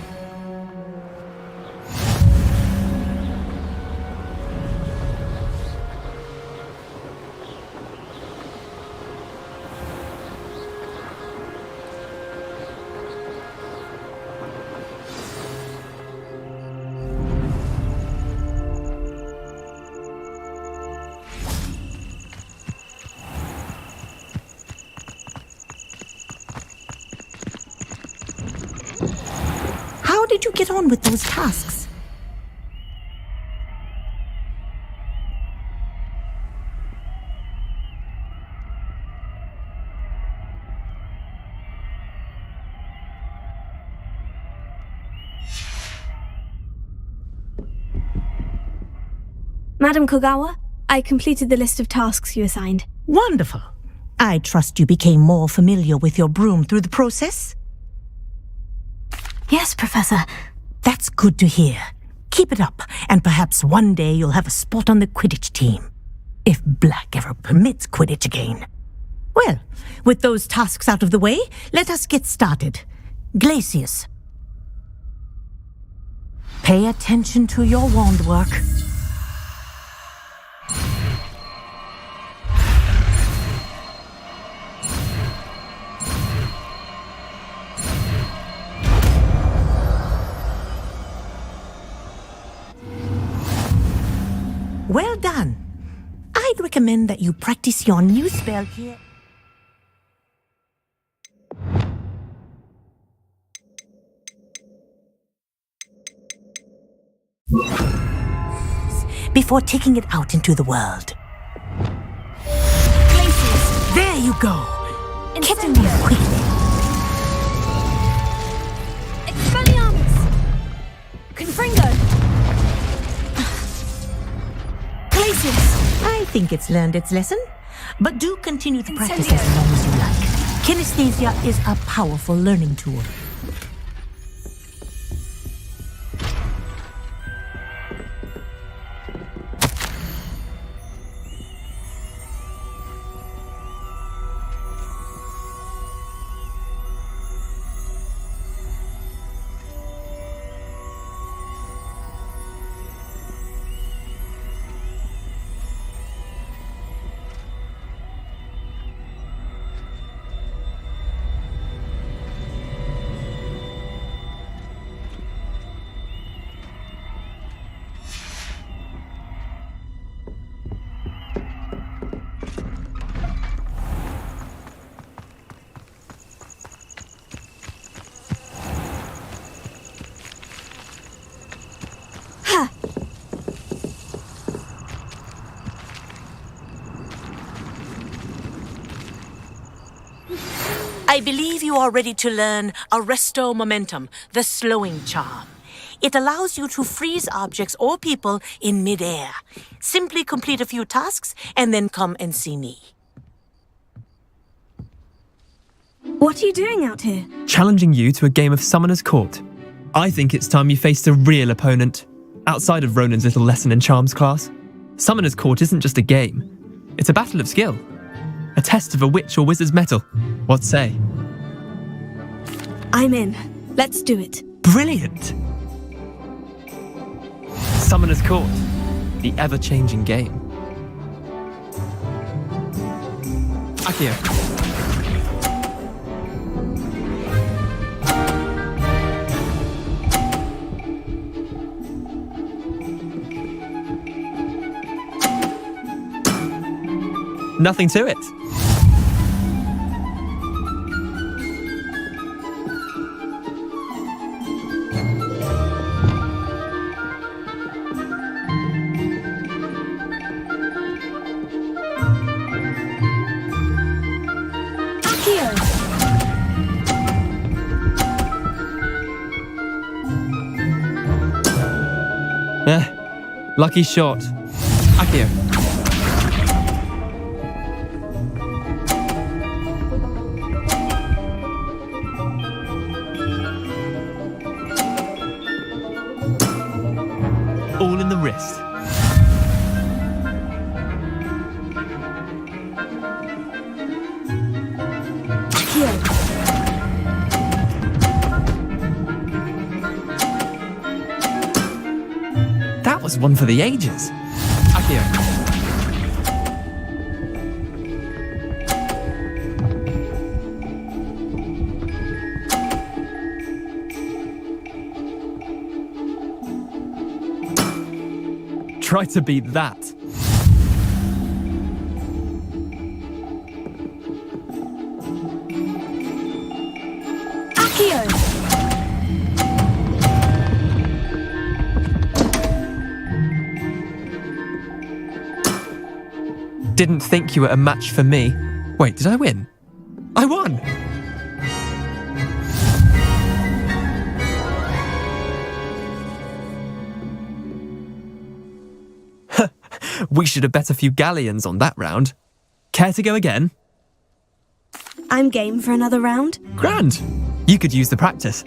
How did you get on with those tasks? Madam Kogawa, I completed the list of tasks you assigned. Wonderful. I trust you became more familiar with your broom through the process? Yes, Professor. That's good to hear. Keep it up, and perhaps one day you'll have a spot on the Quidditch team. If Black ever permits Quidditch again. Well, with those tasks out of the way, let us get started. Glacius. Pay attention to your wand work. Well done. I'd recommend that you practice your new spell here. Before taking it out into the world. Glacius! There you go. Get in there quickly. Expelliarmus! Confringo! Glacius! I think it's learned its lesson, but do continue to practice as long as you like. Kinesthesia is a powerful learning tool. I believe you are ready to learn Arresto Momentum, the slowing charm. It allows you to freeze objects or people in midair. Simply complete a few tasks and then come and see me. What are you doing out here? Challenging you to a game of Summoner's Court. I think it's time you faced a real opponent, outside of Ronan's little lesson in charms class. Summoner's Court isn't just a game. It's a battle of skill. A test of a witch or wizard's mettle. What say? I'm in. Let's do it. Brilliant! Summoner's Court, the ever-changing game. Akio. Nothing to it. Lucky shot. Akio. All in the wrist. That was one for the ages. Akio. Try to beat that. Akio! Didn't think you were a match for me. Wait, did I win? I won! We should have bet a few galleons on that round. Care to go again? I'm game for another round. Grand! You could use the practice.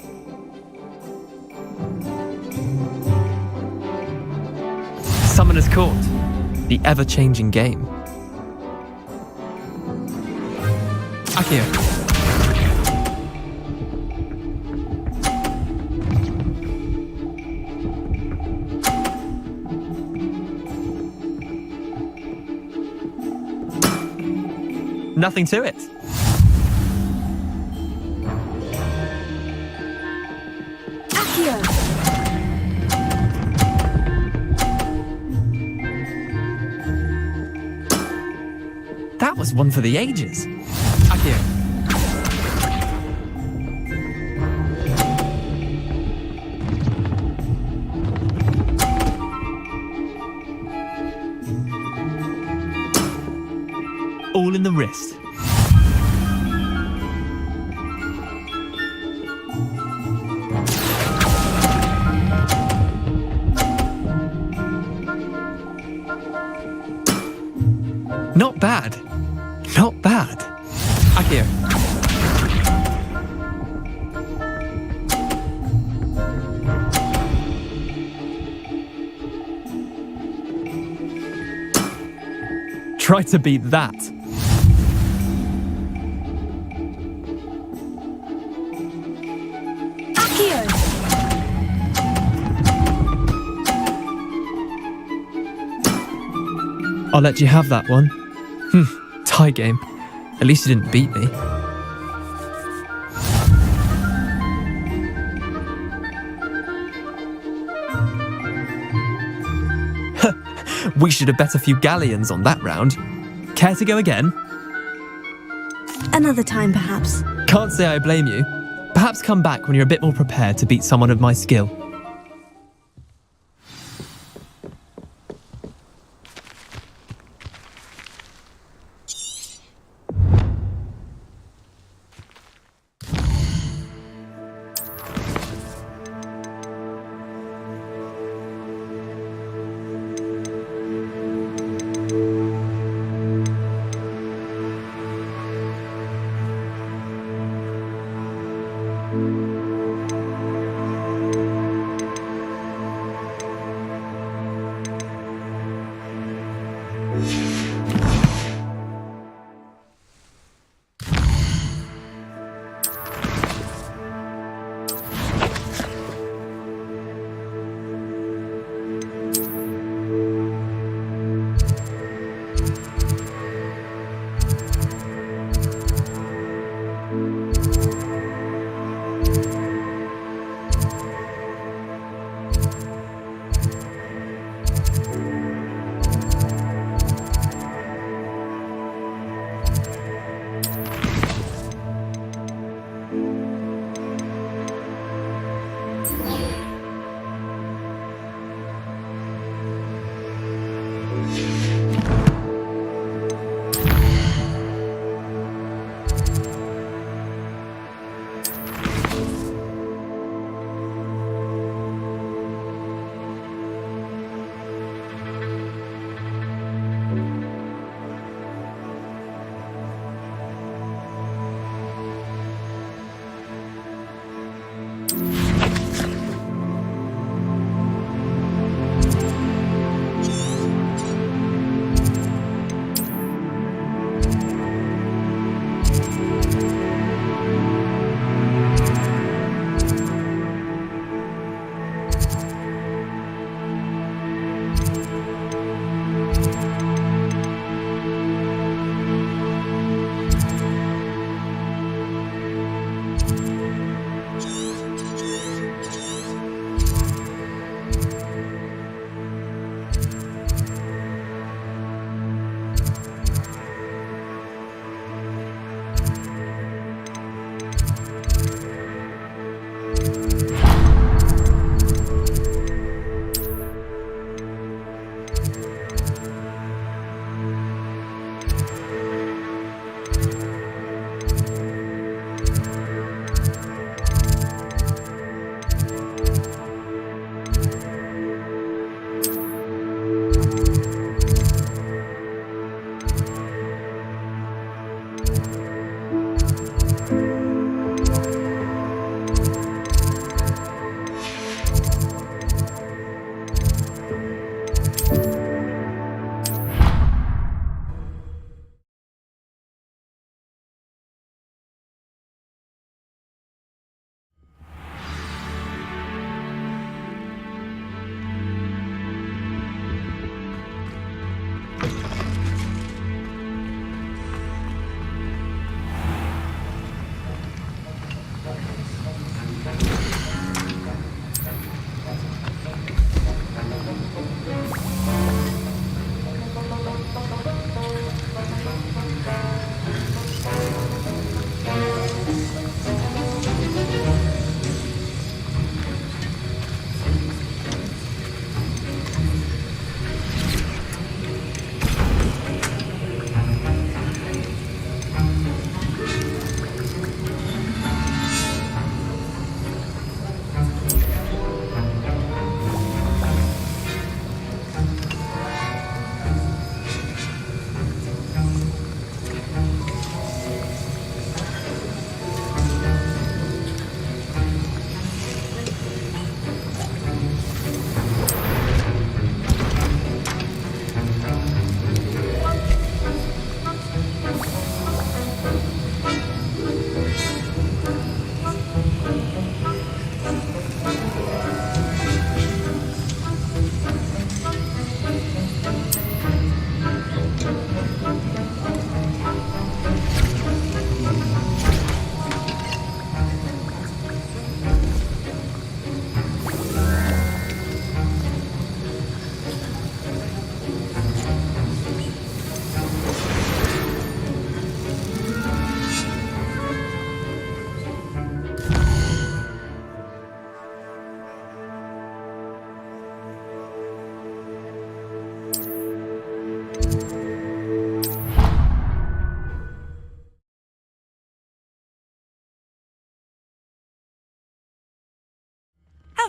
Summoner's Court, the ever-changing game. Akio. Nothing to it. Akio! That was one for the ages. Akio. All in the wrist. Not bad. Not bad. Akio. Try to beat that. Akio! I'll let you have that one. Tie game. At least you didn't beat me. We should have bet a few galleons on that round. Care to go again? Another time, perhaps. Can't say I blame you. Perhaps come back when you're a bit more prepared to beat someone of my skill.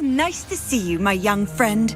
nice to see you, my young friend.